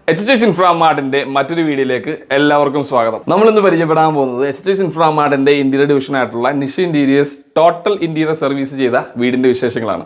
HHS Inframartന്റെ മറ്റൊരു വീഡിയോയിലേക്ക് എല്ലാവർക്കും സ്വാഗതം. നമ്മൾ ഇന്ന് പരിചയപ്പെടാൻ പോകുന്നത് HHS Inframartന്റെ ഇന്റീരിയർ ഡിവിഷൻ ആയിട്ടുള്ള നിഷ് ഇന്റീരിയേഴ്സ് ടോട്ടൽ ഇന്റീരിയർ സർവീസ് ചെയ്ത വീടിന്റെ വിശേഷങ്ങളാണ്.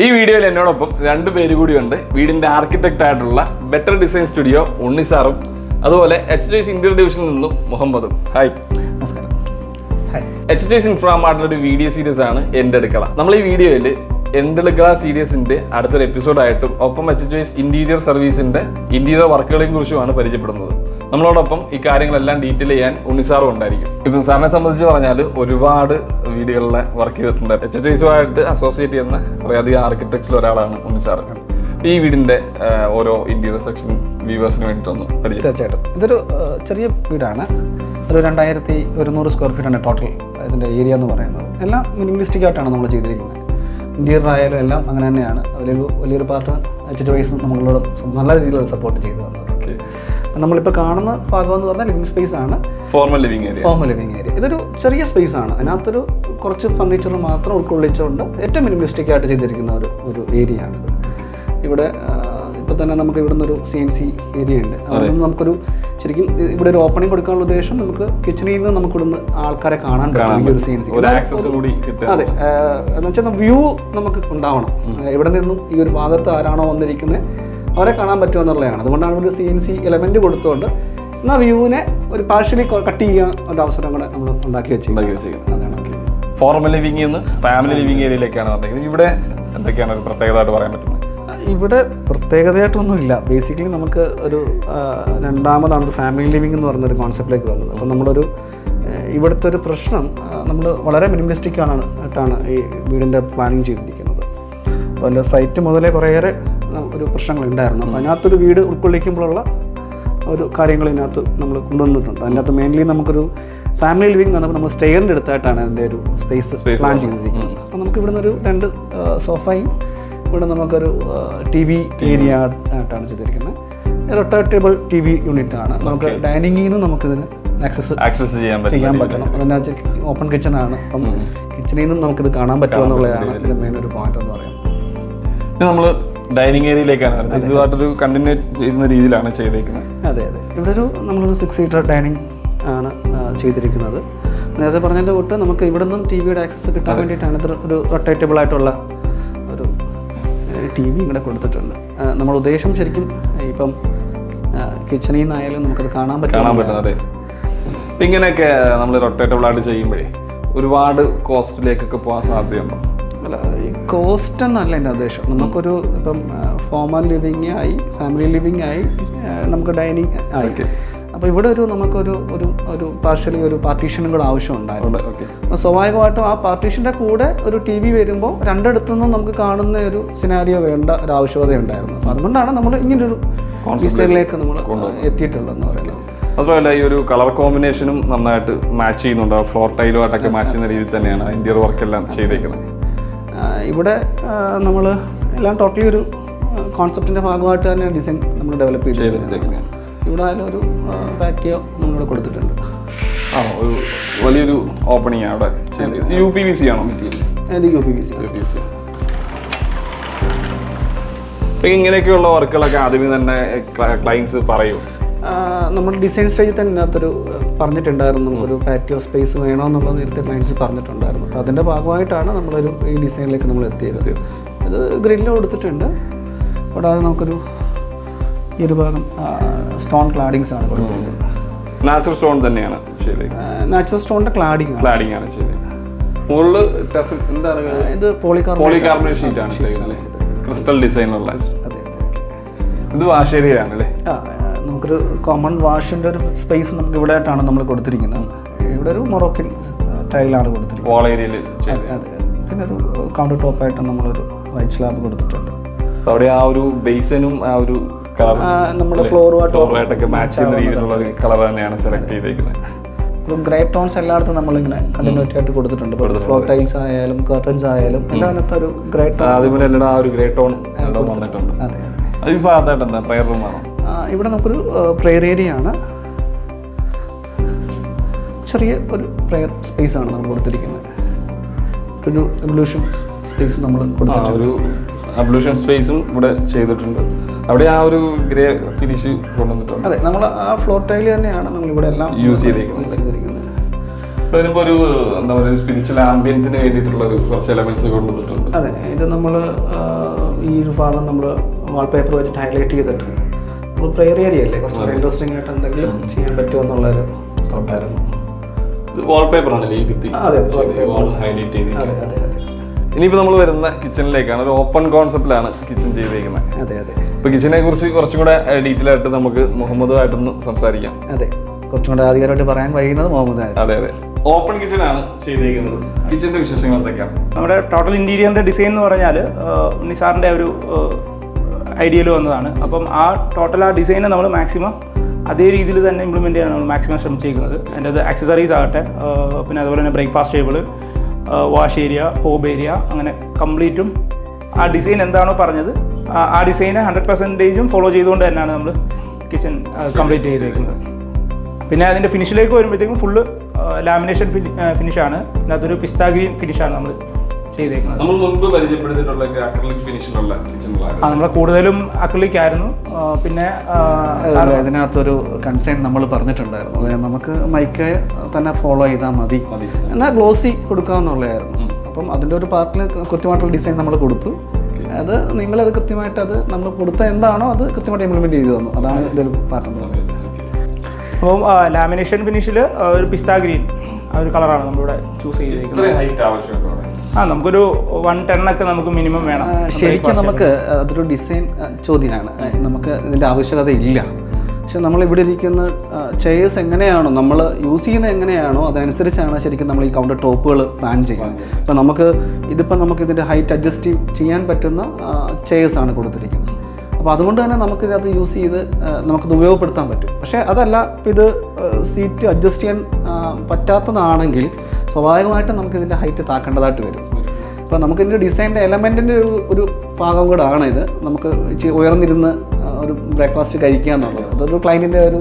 ഈ വീഡിയോയിൽ എന്നോടൊപ്പം രണ്ടു പേര് കൂടിയുണ്ട്. വീടിന്റെ ആർക്കിടെക്ട് ആയിട്ടുള്ള ബെറ്റർ ഡിസൈൻ സ്റ്റുഡിയോ ഉണ്ണിസാറും അതുപോലെ HHS ഇന്റീരിയർ ഡിവിഷനിൽ നിന്നും മുഹമ്മദും. ഹായ്, നമസ്കാരം. HHS Inframartന്റെ ഒരു വീഡിയോ സീരീസ് ആണ് എൻ്റെ അടുക്കള. നമ്മൾ ഈ വീഡിയോയിൽ എൻ്റെ അടുക്കള സീരീസിന്റെ അടുത്തൊരു എപ്പിസോഡായിട്ടും ഒപ്പം HHS ഇന്റീരിയർ സർവീസിന്റെ ഇന്റീരിയർ വർക്കുകളെയും കുറിച്ചുമാണ് പരിചയപ്പെടുന്നത്. നമ്മളോടൊപ്പം ഈ കാര്യങ്ങളെല്ലാം ഡീറ്റെയിൽ ചെയ്യാൻ ഉണ്ണിസാറും ഉണ്ടായിരിക്കും. ഇപ്പം സാറിനെ സംബന്ധിച്ച് പറഞ്ഞാൽ ഒരുപാട് വീടുകളിലെ വർക്ക് ചെയ്തിട്ടുണ്ട്. HHSുമായിട്ട് അസോസിയേറ്റ് ചെയ്യുന്ന കുറേയധികം ആർക്കിടെക്ട്സിൽ ഒരാളാണ് ഉണ്ണിസാർ. ഈ വീടിന്റെ ഓരോ ഇന്റീരിയർ സെക്ഷൻ വ്യൂവേഴ്സിന് വേണ്ടിയിട്ടൊന്ന് പരിചയം. തീർച്ചയായിട്ടും ഇതൊരു ചെറിയ വീടാണ്. ഒരു 2100 സ്ക്വയർ ഫീറ്റാണ് ടോട്ടൽ ഇതിൻ്റെ ഏരിയ എന്ന് പറയുന്നത്. എല്ലാം മിനിമലിസ്റ്റിക് ആയിട്ടാണ് നമ്മൾ ചെയ്തിരിക്കുന്നത്. ഇന്റീരിയർ ആയാലും എല്ലാം അങ്ങനെ തന്നെയാണ്. അതിലൊരു വലിയൊരു പാർട്ട് HHS നമ്മളോട് നല്ല രീതിയിൽ സപ്പോർട്ട് ചെയ്തു തന്നത്. നമ്മളിപ്പോൾ കാണുന്ന ഭാഗം എന്ന് പറഞ്ഞാൽ ലിവിംഗ് സ്പേസ് ആണ്. Formal living area. ഇതൊരു ചെറിയ സ്പേസ് ആണ്. അതിനകത്തൊരു കുറച്ച് ഫർണിച്ചർ മാത്രം ഉൾക്കൊള്ളിച്ചുകൊണ്ട് ഏറ്റവും മിനിമലിസ്റ്റിക് ആയിട്ട് ചെയ്തിരിക്കുന്ന ഒരു ഏരിയ ആണിത്. ഇവിടെ ഇപ്പോൾ തന്നെ നമുക്ക് ഇവിടെ നിന്നൊരു CNC ഏരിയ ഉണ്ട്. അതുകൊണ്ട് നമുക്കൊരു ശരിക്കും ഇവിടെ ഒരു ഓപ്പണിംഗ് കൊടുക്കാനുള്ള ഉദ്ദേശം നമുക്ക് കിച്ചണിൽ നിന്ന് നമുക്ക് ഇവിടുന്ന് ആൾക്കാരെ കാണാൻ പറ്റും. ഒരു CNC അതെ, എന്ന് വെച്ചാൽ വ്യൂ നമുക്ക് ഉണ്ടാവണം. ഇവിടെ നിന്നും ഈ ഒരു ഭാഗത്ത് ആരാണോ വന്നിരിക്കുന്നത് അവരെ കാണാൻ പറ്റുമെന്നുള്ളതാണ്. അതുകൊണ്ടാണ് ഒരു CNC എലമെന്റ് കൊടുത്തുകൊണ്ട് എന്നാൽ വ്യൂവിനെ ഒരു പാർഷ്യലി കട്ട് ചെയ്യാൻ ഒരു അവസരം കൂടെ നമ്മൾ ഉണ്ടാക്കി വെച്ചിരിക്കുന്നത്. അതാണ് ഫോർമൽ ലിവിംഗ് ഫാമിലി ലിവിംഗ് ഏരിയയിലേക്കാണ് വന്നിരിക്കുന്നത്. ഇവിടെ എന്തൊക്കെയാണ് ഒരു പ്രത്യേകതയായിട്ട് പറയാൻ പറ്റുന്നത്? ഇവിടെ പ്രത്യേകതയായിട്ടൊന്നുമില്ല. ബേസിക്കലി നമുക്ക് ഒരു രണ്ടാമതാണ് ഫാമിലി ലിവിംഗ് എന്ന് പറയുന്നൊരു കോൺസെപ്റ്റിലേക്ക് വന്നത്. അപ്പം നമ്മളൊരു ഇവിടുത്തെ ഒരു പ്രശ്നം നമ്മൾ വളരെ മിനിമലിസ്റ്റിക് ആയിട്ടാണ് ഈ വീടിൻ്റെ പ്ലാനിങ് ചെയ്തിരിക്കുന്നത്. അപ്പോൾ അതിൻ്റെ സൈറ്റ് മുതലേ കുറേയേറെ ഒരു പ്രശ്നങ്ങളുണ്ടായിരുന്നു. അപ്പോൾ അതിനകത്തൊരു വീട് ഉൾക്കൊള്ളിക്കുമ്പോഴുള്ള ഒരു കാര്യങ്ങൾ ഇതിനകത്ത് നമ്മൾ കൊണ്ടുവന്നിട്ടുണ്ട്. അതിനകത്ത് മെയിൻലി നമുക്കൊരു ഫാമിലി ലിവിംഗ് എന്ന് നമ്മൾ സ്റ്റെയറിൻ്റെ അടുത്തായിട്ടാണ് അതിൻ്റെ ഒരു സ്പേസ് പ്ലാൻ ചെയ്തിരിക്കുന്നത്. അപ്പോൾ നമുക്ക് ഇവിടെ നിന്നൊരു 2 സോഫയും ഇവിടെ നമുക്കൊരു TV ഏരിയ ആയിട്ടാണ് ചെയ്തിരിക്കുന്നത്. റൊട്ടേറ്റബിൾ TV യൂണിറ്റ് ആണ്. നമുക്ക് ഡൈനിങ്ങിൽ നിന്ന് നമുക്കിതിന് ആക്സസ് ചെയ്യാൻ പറ്റണം. അതിനകത്ത് ഓപ്പൺ കിച്ചൺ ആണ്. അപ്പം കിച്ചണിൽ നിന്നും നമുക്കിത് കാണാൻ പറ്റുമെന്നുള്ളതാണ് ഇതിൻ്റെ മെയിൻ ഒരു പോയിന്റ് എന്ന് പറയുന്നത്. നമ്മൾ ഡൈനിങ് ഏരിയയിലേക്കാണ് ഇതുമായിട്ടൊരു കണ്ടിന്യൂ ചെയ്യുന്ന രീതിയിലാണ് ചെയ്തേക്കുന്നത്. അതെ, ഇവിടെ നമ്മളൊരു 6 സീറ്റർ ഡൈനിങ് ആണ് ചെയ്തിരിക്കുന്നത്. നേരത്തെ പറഞ്ഞതിൻ്റെ തൊട്ട് നമുക്ക് ഇവിടെ നിന്നും TVയുടെ ആക്സസ് കിട്ടാൻ വേണ്ടിയിട്ടാണ് ഇത് ഒരു റൊട്ടേറ്റബിൾ ആയിട്ടുള്ള ഒരു TV ഇവിടെ കൊടുത്തിട്ടുണ്ട്. നമ്മൾ ഉദ്ദേശം ശരിക്കും ഇപ്പം കിച്ചണിൽ നിന്നായാലും നമുക്കത് കാണാൻ പറ്റും. അതെ, ഇങ്ങനെയൊക്കെ നമ്മൾ റൊട്ടേറ്റബിൾ ആയിട്ട് ചെയ്യുമ്പോഴേ ഒരുപാട് കോസ്റ്റിലേക്കൊക്കെ പോകാൻ സാധ്യതയുണ്ടോ? അല്ല, ഈ കോസ്റ്റ് എന്നല്ല എൻ്റെ ഉദ്ദേശം. നമുക്കൊരു ഇപ്പം ഫോർമൽ ലിവിങ് ആയി, ഫാമിലി ലിവിങ് ആയി, നമുക്ക് ഡൈനിങ് ആയി. അപ്പോൾ ഇവിടെ നമുക്കൊരു പാർഷ്യലി ഒരു പാർട്ടീഷനും കൂടെ ആവശ്യമുണ്ടായിരുന്നു. അപ്പോൾ സ്വാഭാവികമായിട്ടും ആ പാർട്ടീഷൻ്റെ കൂടെ ഒരു TV വരുമ്പോൾ രണ്ടിടത്തു നിന്നും നമുക്ക് കാണുന്ന ഒരു സിനാരിയോ വേണ്ട ഒരു ആവശ്യകതയുണ്ടായിരുന്നു. അപ്പോൾ അതുകൊണ്ടാണ് നമ്മൾ ഇങ്ങനൊരു ഡിസൈനിലേക്ക് നമ്മൾ എത്തിയിട്ടുള്ളതെന്ന് പറയുന്നത്. അതുപോലെ ഈ ഒരു കളർ കോമ്പിനേഷനും നന്നായിട്ട് മാച്ച് ചെയ്യുന്നുണ്ട്. ഫ്ലോർ ടൈലുമായിട്ടൊക്കെ മാച്ച് ചെയ്യുന്ന രീതിയിൽ തന്നെയാണ് ഇന്റീരിയർ വർക്കെല്ലാം ചെയ്തേക്കുന്നത്. ഇവിടെ നമ്മൾ എല്ലാം ടോട്ടലി ഒരു കോൺസെപ്റ്റിൻ്റെ ഭാഗമായിട്ട് തന്നെ ഡിസൈൻ നമ്മൾ ഡെവലപ്പ് ചെയ്തിരിക്കുന്നത്. ഇവിടെ ആയാലും ഒരു പാറ്റിയോ നമ്മളിവിടെ കൊടുത്തിട്ടുണ്ട്. ഒരു വലിയൊരു ഓപ്പണിംഗ് ആണ് അവിടെ ചെയ്തത്. UPVC ആണോ മെറ്റീരിയൽ? UPVC. ഇപ്പം ഇങ്ങനെയൊക്കെയുള്ള വർക്കുകളൊക്കെ ആദ്യമേ തന്നെ ക്ലയൻസ് പറയും. നമ്മൾ ഡിസൈൻ സ്റ്റേജിൽ തന്നെ ഇതിനകത്തൊരു പറഞ്ഞിട്ടുണ്ടായിരുന്നു, നമുക്കൊരു പാറ്റിയോ സ്പേസ് വേണമെന്നുള്ളത് നേരത്തെ ക്ലയൻസ് പറഞ്ഞിട്ടുണ്ടായിരുന്നു. അപ്പോൾ അതിൻ്റെ ഭാഗമായിട്ടാണ് നമ്മളൊരു ഈ ഡിസൈനിലേക്ക് നമ്മൾ എത്തിയത്. ഇത് ഗ്രില്ല് കൊടുത്തിട്ടുണ്ട്. കൂടാതെ നമുക്കൊരു ഈ ഒരു ഭാഗം സ്റ്റോൺ ക്ലാഡിങ്സ് ആണ് കൊടുത്തിരിക്കുന്നത്. നാച്ചുറൽ സ്റ്റോൺ തന്നെയാണ് നാച്ചുറൽ സ്റ്റോണിൻ്റെ ക്ലാഡിങ് ആണ് ചെയ്തത്. മുകളിൽ എന്താണ് ഇത് പോളികാർബണേറ്റ് ഷീറ്റ് ആണ് ക്രിസ്റ്റൽ ഡിസൈനുള്ള. ഇത് വാഷേരിയയാണല്ലേ? നമുക്കൊരു കോമൺ വാഷിൻ്റെ ഒരു സ്പേസ് നമുക്ക് ഇവിടെ ആയിട്ടാണ് നമ്മൾ കൊടുത്തിരിക്കുന്നത്. ഇവിടെ ഒരു മൊറോക്കൻ ടൈലാണ് കൊടുത്തിരിക്കുന്നത് വാൾ ഏരിയയിൽ. അതെ. പിന്നെ ഒരു കൗണ്ടർ ടോപ്പായിട്ട് നമ്മളൊരു വൈറ്റ് സ്ലാബ് കൊടുത്തിട്ടുണ്ട്. അവിടെ ആ ഒരു ബേസിനും ആ ഒരു കളർ നമ്മുടെ ഫ്ലോറുമായിട്ടൊക്കെ മാച്ച് ചെയ്യുന്ന രീതിയിലുള്ള ഒരു കളർ തന്നെയാണ് സെലക്ട് ചെയ്തേക്കുന്നത്. ഒരു ഗ്രേ ടോൺസ് എല്ലായിടത്തും നമ്മളിങ്ങനെ കണ്ടിന്യൂറ്റി ആയിട്ട് കൊടുത്തിട്ടുണ്ട്. ഫ്ലോർ ടൈൽസ് ആയാലും കർട്ടൻസ് ആയാലും എല്ലാത്തിനകത്ത് ഒരു ഗ്രേ ടോൺ, അതുപോലെ എല്ലാ ആ ഒരു ഗ്രേ ടോൺ വന്നിട്ടുണ്ട്. അതെ. അതിപ്പോൾ അതായിട്ട് എന്താ പ്രയർ റൂമാണോ? ഇവിടെ നമുക്കൊരു പ്രെയർ ഏരിയ ആണ്. ചെറിയ ഒരു പ്രെയർ സ്പേസ് ആണ് നമ്മൾ കൊടുത്തിരിക്കുന്നത്. ഒരു എവല്യൂഷൻ സ്പേസ് നമ്മൾ കൊടുത്തിട്ടുണ്ട്. ഒരു അബ്ലൂഷൻ സ്പേസും ഇവിടെ ചെയ്തിട്ടുണ്ട്. അവിടെ ആ ഒരു ഗ്രേ ഫിനിഷ് കൊണ്ടുവന്നിട്ടുണ്ട്. അതെ, നമ്മൾ ആ ഫ്ലോർ ടൈൽ തന്നെയാണ് നമ്മൾ ഇവിടെ എല്ലാം യൂസ് ചെയ്തിരിക്കുന്നത്. ഇതിനിപ്പോൾ ഒരു എന്താ പറയുക, സ്പിരിച്വൽ ആംബിയൻസിന് വേണ്ടിയിട്ടുള്ള ഒരു കുറച്ച് എലമെന്റ്സ് കൊണ്ടുവന്നിട്ടുണ്ട്. അതെ, ഇത് നമ്മൾ ഈ ഒരു ഭാഗം നമ്മൾ വാൾപേപ്പർ വെച്ചിട്ട് ഹൈലൈറ്റ് ചെയ്തിട്ടുണ്ട്. നമ്മൾ പ്രെയർ ഏരിയ അല്ലേ, കുറച്ച് ഇൻട്രസ്റ്റിംഗ് ആയിട്ട് എന്തെങ്കിലും ചെയ്യാൻ പറ്റുമോ എന്നുള്ളൊരു തോട്ടായിരുന്നു. വാൾപേപ്പർ ആണല്ലേ ഈ ഭിത്തി ഹൈലൈറ്റ് ചെയ്തിരിക്കുന്നത്. അതെ. ഇനിയിപ്പോൾ നമ്മൾ വരുന്ന കിച്ചണിലേക്കാണ്. ഒരു ഓപ്പൺ കോൺസെപ്റ്റിലാണ് കിച്ചൺ ചെയ്തിരിക്കുന്നത്. അതെ. ഇപ്പോൾ കിച്ചനെ കുറിച്ച് കുറച്ചും കൂടെ ഡീറ്റെയിൽ ആയിട്ട് നമുക്ക് മുഹമ്മദുമായിട്ടൊന്ന് സംസാരിക്കാം. അതെ, കുറച്ചും കൂടെ ആധികാരമായിട്ട് പറയാൻ കഴിയുന്നത് മുഹമ്മദ്. അതെ. ഓപ്പൺ കിച്ചൺ ആണ് ചെയ്തിരിക്കുന്നത്. കിച്ചന്റെ വിശേഷങ്ങൾ എന്തൊക്കെയാണ്? നമ്മുടെ ടോട്ടൽ ഇന്റീരിയറിന്റെ ഡിസൈൻ എന്ന് പറഞ്ഞാൽ നിസാറിന്റെ ഒരു ഐഡിയയിൽ വന്നതാണ്. അപ്പം ആ ഡിസൈനെ നമ്മൾ മാക്സിമം അതേ രീതിയിൽ തന്നെ ഇംപ്ലിമെൻറ്റ് ചെയ്യാൻ നമ്മൾ മാക്സിമം ശ്രമിച്ചിരിക്കുന്നത്. അതിൻ്റെ അത് ആക്സസറീസ് ആകട്ടെ, പിന്നെ അതുപോലെ തന്നെ breakfast table, wash area, hob area, അങ്ങനെ കംപ്ലീറ്റും ആ ഡിസൈൻ എന്താണോ പറഞ്ഞത് ആ ഡിസൈനെ 100% ഫോളോ ചെയ്തുകൊണ്ട് തന്നെയാണ് നമ്മൾ കിച്ചൺ കംപ്ലീറ്റ് ചെയ്തേക്കുന്നത്. പിന്നെ അതിൻ്റെ ഫിനിഷിലേക്ക് വരുമ്പോഴത്തേക്കും ഫുള്ള് ലാമിനേഷൻ ഫിനിഷാണ്. അതിനകത്തൊരു പിസ്ത ഗ്രീൻ ഫിനിഷാണ് നമ്മൾ ചെയ്തേക്കുന്നത്. നമ്മൾ മുൻപ് പരിചയപ്പെടുത്തിയിട്ടുള്ള അക്രിലിക് ഫിനിഷിലുള്ള കിച്ചണുകളാണ്. നമ്മൾ കൂടുതലും അക്രിലിക് ആയിരുന്നു. പിന്നെ ഇതിനകത്തൊരു കൺസേൺ നമ്മൾ പറഞ്ഞിട്ടുണ്ടായിരുന്നു, നമുക്ക് മൈക്ക് തന്നെ ഫോളോ ചെയ്താൽ മതി, എന്നാൽ ഗ്ലോസി കൊടുക്കാമെന്നുള്ളതായിരുന്നു. അപ്പം അതിൻ്റെ ഒരു പാർട്ടിൽ കൃത്യമായിട്ടുള്ള ഡിസൈൻ നമ്മൾ കൊടുത്തു. അത് നിങ്ങളത് കൃത്യമായിട്ട് അത് നമ്മൾ കൊടുത്ത എന്താണോ അത് കൃത്യമായിട്ട് ഇംപ്ലിമെൻറ്റ് ചെയ്തു തന്നു. അതാണ് ഇതിൻ്റെ ഒരു പാർട്ട്. അപ്പം ലാമിനേഷൻ ഫിനിഷിൽ ഒരു പിസ്ത ഗ്രീൻ ആ ഒരു കളറാണ് നമ്മളിവിടെ ചൂസ് ചെയ്തിരിക്കുന്നത്. നമുക്കൊരു 110 ഒക്കെ നമുക്ക് മിനിമം വേണം. ശരിക്കും നമുക്ക് അതൊരു ഡിസൈൻ ചോദ്യമാണ്. നമുക്ക് ഇതിൻ്റെ ആവശ്യകത ഇല്ല. പക്ഷെ നമ്മളിവിടെ ഇരിക്കുന്ന ചെയേഴ്സ് എങ്ങനെയാണോ നമ്മൾ യൂസ് ചെയ്യുന്നത് എങ്ങനെയാണോ അതനുസരിച്ചാണ് ശരിക്കും നമ്മൾ ഈ കൗണ്ടർ ടോപ്പുകൾ പ്ലാൻ ചെയ്യുന്നത്. ഇപ്പം നമുക്ക് ഇതിൻ്റെ ഹൈറ്റ് അഡ്ജസ്റ്റ് ചെയ്യാൻ പറ്റുന്ന ചെയേഴ്സാണ് കൊടുത്തിരിക്കുന്നത്. അപ്പോൾ അതുകൊണ്ട് തന്നെ നമുക്കിതിനകത്ത് യൂസ് ചെയ്ത് നമുക്കത് ഉപയോഗപ്പെടുത്താൻ പറ്റും. പക്ഷേ അതല്ല, ഇപ്പോൾ ഇത് സീറ്റ് അഡ്ജസ്റ്റ് ചെയ്യാൻ പറ്റാത്തതാണെങ്കിൽ സ്വാഭാവികമായിട്ടും നമുക്കിതിൻ്റെ ഹൈറ്റ് താക്കേണ്ടതായിട്ട് വരും. അപ്പോൾ നമുക്കിതിൻ്റെ ഡിസൈൻ്റെ എലമെൻറ്റിൻ്റെ ഒരു ഭാഗം കൂടെ ആണ് ഇത്. നമുക്ക് ഉയർന്നിരുന്ന് ഒരു ബ്രേക്ക്ഫാസ്റ്റ് കഴിക്കുക എന്നുള്ളത് അതൊരു ക്ലയൻറ്റിൻ്റെ ഒരു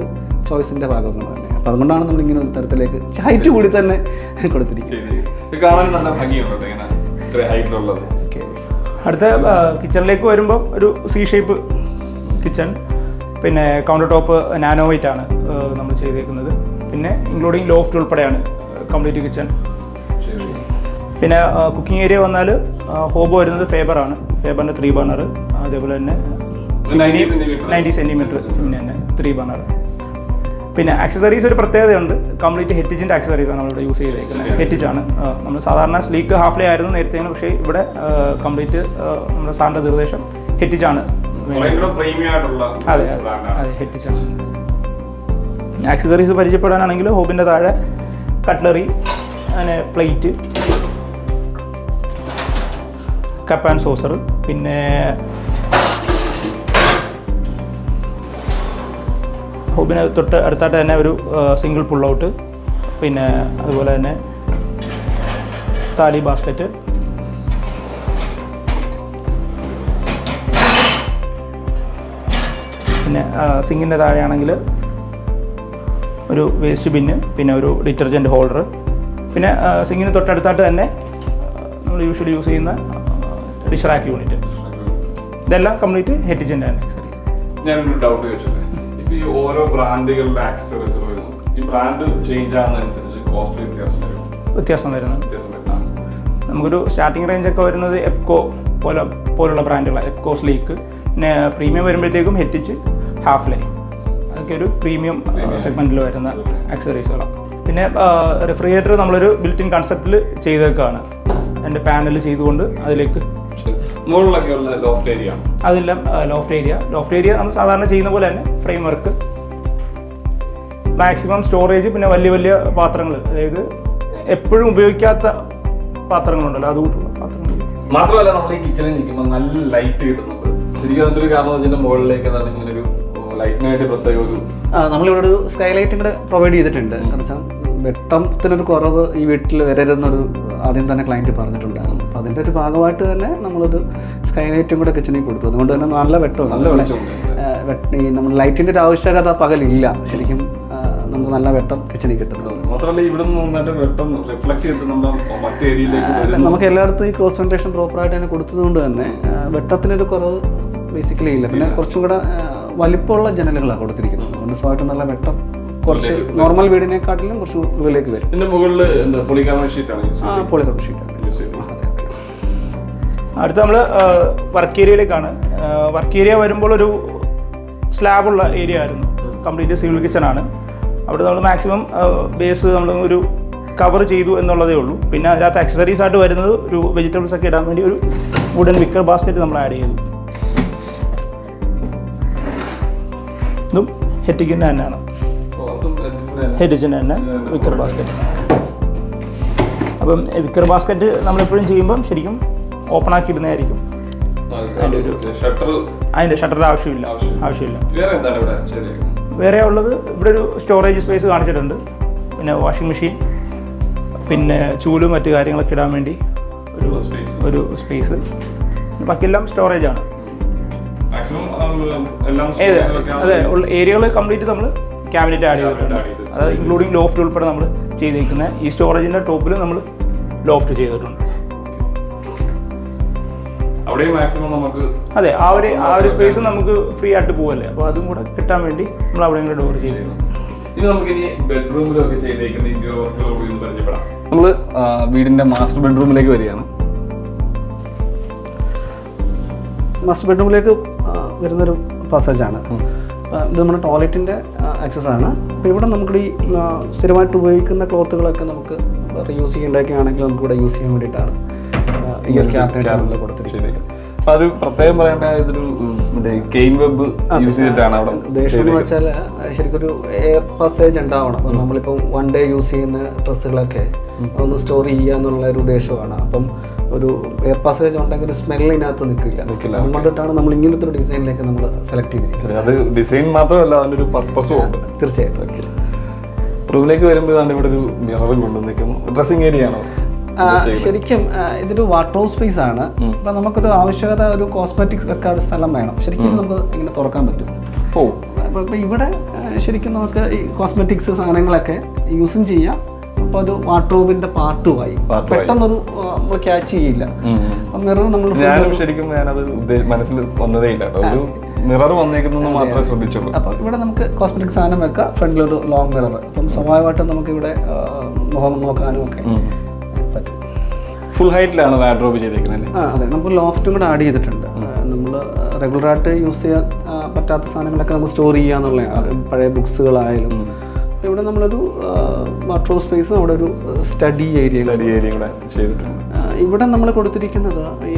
ചോയ്സിൻ്റെ ഭാഗം കൂടെ തന്നെ. അപ്പോൾ അതുകൊണ്ടാണ് നമ്മളിങ്ങനെ ഒരു തരത്തിലേക്ക് ഹൈറ്റ് കൂടി തന്നെ കൊടുത്തിരിക്കുന്നത്. കാണാൻ നല്ല ഭംഗിയുണ്ട് ഇങ്ങനെ ഇത്ര ഹൈറ്റിലുള്ളത്. അടുത്ത കിച്ചണിലേക്ക് വരുമ്പോൾ ഒരു സി ഷേപ്പ് കിച്ചൺ, പിന്നെ കൗണ്ടർ ടോപ്പ് നാനോ വൈറ്റ് ആണ് നമ്മൾ ചെയ്തേക്കുന്നത്. പിന്നെ ഇൻക്ലൂഡിങ് ലോഫ്റ്റ് ഉൾപ്പെടെയാണ് കംപ്ലീറ്റ് കിച്ചൺ. പിന്നെ കുക്കിംഗ് ഏരിയ വന്നാൽ ഹോബ് വരുന്നത് ഫേബറാണ്. ഫേബറിൻ്റെ 3 ബർണർ, അതേപോലെ തന്നെ 90 സെൻറ്റിമീറ്റർ ചിമ്മിനി തന്നെ 3 ബർണർ. പിന്നെ ആക്സസറീസ് ഒരു പ്രത്യേകതയുണ്ട്. കംപ്ലീറ്റ് ഹെറ്റിച്ചിൻ്റെ ആക്സസറീസാണ് നമ്മളിവിടെ യൂസ് ചെയ്തേക്കുന്നത്. ഹെറ്റിച്ചാണ്. നമ്മൾ സാധാരണ സ്ലീക്ക് ഹാഫ് ലേ ആയിരുന്നു നേരത്തെ, പക്ഷേ ഇവിടെ കംപ്ലീറ്റ് നമ്മുടെ സാറിൻ്റെ നിർദ്ദേശം ഹെറ്റിച്ചാണ്. അതെ, ഹെറ്റിച്ചാണ്. ആക്സസറീസ് പരിചയപ്പെടാനാണെങ്കിൽ ഹോബിൻ്റെ താഴെ കട്ട്ലറി, അങ്ങനെ പ്ലേറ്റ്, കപ്പ് ആൻഡ് സോസർ, പിന്നെ ഹോബിന് തൊട്ട് അടുത്തായിട്ട് തന്നെ ഒരു സിംഗിൾ പുൾ ഔട്ട്, പിന്നെ അതുപോലെ തന്നെ താലി ബാസ്ക്കറ്റ്, പിന്നെ സിങ്കിൻ്റെ താഴെയാണെങ്കിൽ ഒരു വേസ്റ്റ് ബിന്ന്, പിന്നെ ഒരു ഡിറ്റർജൻറ്റ് ഹോൾഡർ, പിന്നെ സിങ്കിന് തൊട്ടടുത്തായിട്ട് തന്നെ നമ്മൾ യൂഷ്വലി യൂസ് ചെയ്യുന്ന ഡിഷ് റാക്ക് യൂണിറ്റ്. ഇതെല്ലാം കംപ്ലീറ്റ് ഹെറ്റിച്ചിൻ്റെ ആക്സസറീസ്. ഞാനൊരു ഡൗട്ട് ചോദിച്ചത്, ഇപ്പോൾ ഈ ഓരോ ബ്രാൻഡുകളുടെ ആക്സസറീസ് വരുന്നു, ഈ ബ്രാൻഡ് ചേഞ്ച് ആകുന്നതനുസരിച്ച് കോസ്റ്റ് വ്യത്യാസം വരുന്നുണ്ട്. നമുക്കൊരു സ്റ്റാർട്ടിംഗ് റേഞ്ചൊക്കെ വരുന്നത് എപ്കോ പോലുള്ള ബ്രാൻഡുകളാണ്. എപ്കോ, സ്ലീക്ക്, പിന്നെ പ്രീമിയം വരുമ്പോഴത്തേക്കും ഹെറ്റിച്ച്, ഹാഫ് ലൈ, അതൊക്കെ ഒരു പ്രീമിയം സെഗ്മെൻറ്റിൽ വരുന്ന ആക്സസറീസുകളാണ്. പിന്നെ റെഫ്രിജറേറ്റർ നമ്മളൊരു ബിൽറ്റ് ഇൻ കൺസെപ്റ്റിൽ ചെയ്തേക്കാണ്. അതിൻ്റെ പാനൽ ചെയ്തുകൊണ്ട് അതിലേക്ക് മുകളിലൊക്കെ ഉള്ള ലോഫ്റ്റ് ഏരിയ, അതെല്ലാം ലോഫ്റ്റ് ഏരിയ നമ്മൾ സാധാരണ ചെയ്യുന്ന പോലെ തന്നെ ഫ്രെയിം വർക്ക് മാക്സിമം സ്റ്റോറേജ്, പിന്നെ വലിയ വലിയ പാത്രങ്ങൾ, അതായത് എപ്പോഴും ഉപയോഗിക്കാത്ത പാത്രങ്ങളുണ്ടല്ലോ അതുകൂട്ടുള്ള പാത്രങ്ങൾ. മാത്രമല്ല നമ്മൾ ഈ കിച്ചണിൽ നിൽക്കുമ്പോൾ നല്ല ലൈറ്റ് കിട്ടുന്നുണ്ട്. ശരിക്കും അതിന്റെ ഒരു കാരണം ഇതിന്റെ മുകളിലേക്ക് ഇങ്ങനെ ഒരു ലൈറ്റിനായിട്ട് പ്രത്യേക ഒരു നമ്മളിവിടെ ഒരു സ്കൈലൈറ്റും കൂടെ പ്രൊവൈഡ് ചെയ്തിട്ടുണ്ട്. കാരണം വെച്ചാൽ വെട്ടത്തിനൊരു കുറവ് ഈ വീട്ടിൽ വരരുതെന്നൊരു ആദ്യം തന്നെ ക്ലയൻറ്റ് പറഞ്ഞിട്ടുണ്ടായിരുന്നു. അപ്പോൾ അതിൻ്റെ ഒരു ഭാഗമായിട്ട് തന്നെ നമ്മളൊരു സ്കൈലൈറ്റും കൂടെ കിച്ചണിൽ കൊടുത്തു. അതുകൊണ്ട് തന്നെ നല്ല വെട്ടം, നല്ല വെളിച്ചമുണ്ട്. ഈ നമ്മൾ ലൈറ്റിൻ്റെ ഒരു ആവശ്യകത പകലില്ല. ശരിക്കും നമുക്ക് നല്ല വെട്ടം കിച്ചണിൽ കിട്ടുന്നത്. മാത്രമല്ല ഇവിടെ നിന്ന് വെട്ടം റിഫ്ലക്ട് ചെയ്തിട്ട് മറ്റു ഏരിയയിലേക്ക് നമുക്ക് എല്ലായിടത്തും ഈ ക്രോസ് വെന്റിലേഷൻ പ്രോപ്പറായിട്ട് തന്നെ കൊടുത്തതുകൊണ്ട് തന്നെ വെട്ടത്തിനൊരു കുറവ് ബേസിക്കലി ഇല്ല. പിന്നെ കുറച്ചും കൂടെ വലിപ്പമുള്ള ജനലുകളാണ് കൊടുത്തിരിക്കുന്നത്. അതുകൊണ്ട് സ്വയമായിട്ട് നല്ല വെട്ടം കുറച്ച് നോർമൽ വീടിനെക്കാട്ടിലും കുറച്ച് ഉള്ളിലേക്ക് വരും. ഇതിന്റെ മുകളിൽ പോളികാർബണേറ്റ് ഷീറ്റാണ്. പോളികാർബണേറ്റ് ഷീറ്റാണ്. അടുത്ത നമ്മൾ വർക്ക് ഏരിയയിലേക്കാണ്. വർക്ക് ഏരിയ വരുമ്പോൾ ഒരു സ്ലാബുള്ള ഏരിയ ആയിരുന്നു. കംപ്ലീറ്റ് സിവിൽ കിച്ചണാണ്. അവിടെ നമ്മൾ മാക്സിമം ബേസ് നമ്മൾ ഒരു കവർ ചെയ്തു എന്നുള്ളതേ ഉള്ളൂ. പിന്നെ അതിനകത്ത് ആക്സസറീസ് ആയിട്ട് വരുന്നത് ഒരു വെജിറ്റബിൾസ് ഒക്കെ ഇടാൻ വേണ്ടി ഒരു വുഡൻ വിക്കർ ബാസ്ക്കറ്റ് നമ്മൾ ആഡ് ചെയ്തു. ഇതും ഹെറ്റിക്കിൻ്റെ തന്നെയാണ്. ഹെറ്റിച്ചിൻ്റെ തന്നെ വിക്കർ ബാസ്ക്കറ്റ്. അപ്പം വിക്കർ ബാസ്ക്കറ്റ് നമ്മളെപ്പോഴും ചെയ്യുമ്പം ശരിക്കും ഓപ്പൺ ആക്കി ഇടുന്നതായിരിക്കും. അതിൻ്റെ ഷട്ടറിൻ്റെ ആവശ്യമില്ല. വേറെ ഉള്ളത് ഇവിടെ ഒരു സ്റ്റോറേജ് സ്പേസ് കാണിച്ചിട്ടുണ്ട്. പിന്നെ വാഷിംഗ് മെഷീൻ, പിന്നെ ചൂലും മറ്റു കാര്യങ്ങളൊക്കെ ഇടാൻ വേണ്ടി ഒരു സ്പേസ്. ബാക്കിയെല്ലാം സ്റ്റോറേജാണ്. അതെ, ഏരിയകൾ കംപ്ലീറ്റ് നമ്മൾ ക്യാബിനറ്റ് ആഡ് ചെയ്തിട്ടുണ്ട്. അതായത് ഇൻക്ലൂഡിങ് ലോഫ്റ്റ് ഉൾപ്പെടെ നമ്മൾ ചെയ്തേക്കുന്ന ഈ സ്റ്റോറേജിൻ്റെ ടോപ്പിൽ നമ്മൾ ലോഫ്റ്റ് ചെയ്തിട്ടുണ്ട്. അതെ, ആ ഒരു സ്പേസ് നമുക്ക് ഫ്രീ ആയിട്ട് പോവല്ലേ, അപ്പോൾ അതും കൂടെ കിട്ടാൻ വേണ്ടി നമ്മൾ അവിടെ ഇങ്ങനെ ഡോർ ചെയ്തു. നമ്മൾ വീടിന്റെ മാസ്റ്റർ ബെഡ്റൂമിലേക്ക് വരികയാണ്. മാസ്റ്റർ ബെഡ്റൂമിലേക്ക് വരുന്നൊരു പാസേജാണ്. ഇത് നമ്മുടെ ടോയ്ലറ്റിൻ്റെ ആക്സസ് ആണ്. അപ്പോൾ ഇവിടെ നമുക്ക് ഈ സ്ഥിരമായിട്ട് ഉപയോഗിക്കുന്ന ക്ലോത്തുകളൊക്കെ നമുക്ക് റീയൂസ് ചെയ്യേണ്ടതൊക്കെ ആണെങ്കിൽ നമുക്ക് ഇവിടെ യൂസ് ചെയ്യാൻ വേണ്ടിയിട്ടാണ് ഈ ഒരു ക്യാബിനറ്റ് കൊടുത്തിരിക്കുന്നത്. അത് പ്രത്യേകം പറയേണ്ട ഇതൊരു കെയിൻ വെബ് യൂസ് ചെയ്തിട്ടാണ് അവിടെ. ഉദ്ദേശം എന്ന് വെച്ചാൽ ശരിക്കും ഒരു എയർ പാസേജ് ഉണ്ടാവണം. അപ്പം നമ്മളിപ്പം 1 day യൂസ് ചെയ്യുന്ന ഡ്രസ്സുകളൊക്കെ ഒന്ന് സ്റ്റോർ ചെയ്യുക എന്നുള്ള ഒരു ഉദ്ദേശമാണ്. അപ്പം ഒരു എയർ പാസേജ് ഉണ്ടെങ്കിൽ ഒരു സ്മെല്ല് ഇതിനകത്ത് നിൽക്കില്ല. അതുകൊണ്ടിട്ടാണ് നമ്മൾ ഇങ്ങനത്തെ ഒരു ഡിസൈനിലേക്ക് നമ്മൾ സെലക്ട് ചെയ്തിരിക്കുന്നത്. അത് ഡിസൈൻ മാത്രമല്ല, അതിൻ്റെ ഒരു പർപ്പസും ഉണ്ട്. തീർച്ചയായിട്ടും. റൂമിലേക്ക് വരുമ്പോൾ ഇവിടെ ഒരു മിററും കൊണ്ടുവന്നിരിക്കുന്നു. ഡ്രസ്സിംഗ് ഏരിയ ആണോ? ശരിക്കും ഇതൊരു വാർഡ്രോബ് സ്പേസ് ആണ്. അപ്പം നമുക്കൊരു ആവശ്യകത ഒരു കോസ്മെറ്റിക്സ് വെക്കാൻ സ്ഥലം വേണം. ശരിക്കും നമുക്ക് ഇങ്ങനെ തുറക്കാൻ പറ്റും. അപ്പോൾ ഇവിടെ ശരിക്കും നമുക്ക് ഈ കോസ്മെറ്റിക്സ് സാധനങ്ങളൊക്കെ യൂസും ചെയ്യാം. അപ്പോൾ ഒരു വാർഡ്രോബിന്റെ പാർട്ടുമായി പെട്ടെന്നൊരു നമ്മൾ ക്യാച്ച് ചെയ്യില്ല. മിറർ നമ്മൾ ശരിക്കും ഞാനത് മനസ്സിൽ വന്നതേ ഇല്ല. ഒരു മിറർ വന്നേക്കുന്നത് മാത്രമേ ശ്രദ്ധിച്ചുള്ളൂ. അപ്പം ഇവിടെ നമുക്ക് കോസ്മെറ്റിക് സാധനം വെക്കാം. ഫ്രണ്ടിലൊരു ലോങ് മിറർ. അപ്പം സ്വാഭാവികമായിട്ടും നമുക്ക് ഇവിടെ മുഖം നോക്കാനും ഒക്കെ പറ്റും. ഫുൾ ഹൈറ്റിലാണ് വാർഡ്രോബ് ചെയ്തേക്കുന്നത്. അതെ, നമുക്ക് ലോഫ്റ്റും കൂടെ ആഡ് ചെയ്തിട്ടുണ്ട്. നമ്മൾ റെഗുലറായിട്ട് യൂസ് ചെയ്യാൻ പറ്റാത്ത സാധനങ്ങളൊക്കെ നമുക്ക് സ്റ്റോർ ചെയ്യുക എന്നുള്ളതാണ്. പഴയ ബുക്സുകളായാലും. ഇവിടെ നമ്മളൊരു വാർഡ്രോബ് സ്പേസും അവിടെ ഒരു സ്റ്റഡി ഏരിയ കൂടെ ചെയ്തിട്ടുണ്ട്. ഇവിടെ നമ്മൾ കൊടുത്തിരിക്കുന്നത് ഈ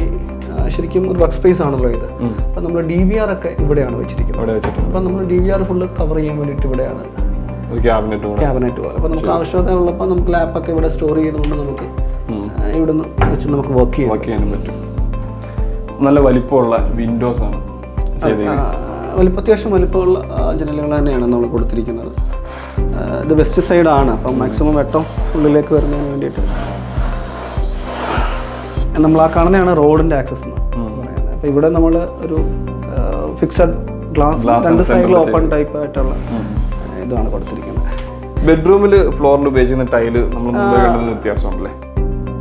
ശരിക്കും ഒരു വർക്ക് സ്പേസ് ആണല്ലോ ഇത്. അപ്പം നമ്മൾ DVR ഒക്കെ ഇവിടെയാണ് വെച്ചിരിക്കുന്നത്. അപ്പം നമ്മൾ DVR ഫുള്ള് കവർ ചെയ്യാൻ വേണ്ടിയിട്ട് ഇവിടെയാണ് ക്യാബിനറ്റ് പോലെ. അപ്പോൾ നമുക്ക് ആവശ്യകത ഉള്ളപ്പോൾ നമുക്ക് ലാപ്പൊക്കെ ഇവിടെ സ്റ്റോർ ചെയ്തുകൊണ്ട് നമുക്ക് ഇവിടെ നിന്ന് വെച്ച് നമുക്ക് വർക്ക് ചെയ്യാനും പറ്റും. നല്ല വലിപ്പമുള്ള വിൻഡോസ് ആണ് അത്യാവശ്യം വലിപ്പമുള്ള ജനലുകൾ തന്നെയാണ് നമ്മൾ കൊടുത്തിരിക്കുന്നത്. ഇത് വെസ്റ്റ് സൈഡാണ്. അപ്പം മാക്സിമം വെട്ടം ഉള്ളിലേക്ക് വരുന്നതിന് വേണ്ടിയിട്ട് നമ്മൾ ആ കാണുന്നതാണ് റോഡിൻ്റെ ആക്സസ് എന്ന് പറയുന്നത്. അപ്പോൾ ഇവിടെ നമ്മൾ ഒരു ഫിക്സഡ് ഗ്ലാസ് 2 സൈഡിൽ ഓപ്പൺ ടൈപ്പ് ആയിട്ടുള്ള ഇതാണ് കൊടുത്തിരിക്കുന്നത്. ബെഡ്റൂമിൽ ഫ്ലോറിൽ ഉപയോഗിക്കുന്ന ടൈല് നമ്മൾ വ്യത്യാസമുണ്ടല്ലേ?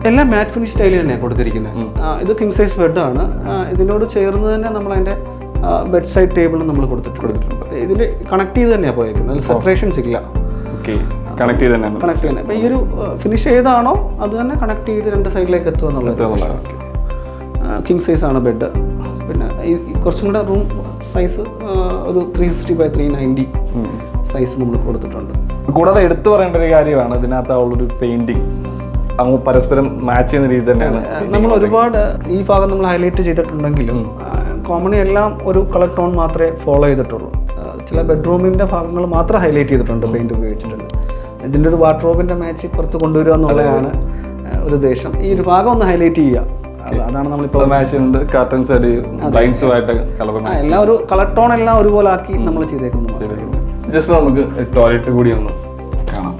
എല്ലാം മാറ്റ് ഫിനിഷ് ടൈല് തന്നെയാണ് കൊടുത്തിരിക്കുന്നത്. ഇത് കിങ് സൈസ് ബെഡാണ്. ഇതിനോട് ചേർന്ന് തന്നെ നമ്മൾ അതിൻ്റെ ബെഡ് സൈഡ് ടേബിളും നമ്മൾ കൊടുത്തിട്ടുണ്ട്. ഇതിൽ കണക്ട് ചെയ്ത് തന്നെയാണ് പോയേക്കുന്നത്. അതിൽ സെപ്പറേഷൻസ് ഇല്ല. കണക്ട് ചെയ്ത് തന്നെ. അപ്പോൾ ഈ ഒരു ഫിനിഷ് ഏതാണോ അത് തന്നെ കണക്ട് ചെയ്ത് 2 സൈഡിലേക്ക് എത്തുക എന്നുള്ളത്. കിങ് സൈസ് ആണ് ബെഡ്. പിന്നെ ഈ കുറച്ചും കൂടെ റൂം സൈസ് ഒരു 360x390 സൈസ് നമ്മൾ കൊടുത്തിട്ടുണ്ട്. കൂടാതെ എടുത്തു പറയേണ്ട ഒരു കാര്യമാണ് ഇതിനകത്തുള്ളൊരു പെയിന്റിങ്. അങ്ങ് പരസ്പരം മാച്ച് ചെയ്യുന്ന രീതി തന്നെയാണ്. നമ്മൾ ഒരുപാട് ഈ ഭാഗം നമ്മൾ ഹൈലൈറ്റ് ചെയ്തിട്ടുണ്ടെങ്കിലും കോമണി എല്ലാം ഒരു കളർ ടോൺ മാത്രമേ ഫോളോ ചെയ്തിട്ടുള്ളൂ. ചില ബെഡ്റൂമിൻ്റെ ഭാഗങ്ങൾ മാത്രം ഹൈലൈറ്റ് ചെയ്തിട്ടുണ്ട് പെയിൻറ് ഉപയോഗിച്ചിട്ടുണ്ട്. ഇതിൻ്റെ ഒരു വാർഡ്രോബിൻ്റെ മാച്ച് പുറത്ത് കൊണ്ടുവരിക എന്നുള്ളതാണ് ഒരു ഉദ്ദേശം. ഈ ഒരു ഭാഗം ഒന്ന് ഹൈലൈറ്റ് ചെയ്യുക, അതാണ് നമ്മളിപ്പോൾ എല്ലാം ഒരു കളർ ടോൺ എല്ലാം ഒരുപോലെ ആക്കി നമ്മൾ ചെയ്തേക്കുന്നത്. ജസ്റ്റ് നമുക്ക് ടോയ്ലറ്റ് കൂടി ഒന്ന് കാണാം.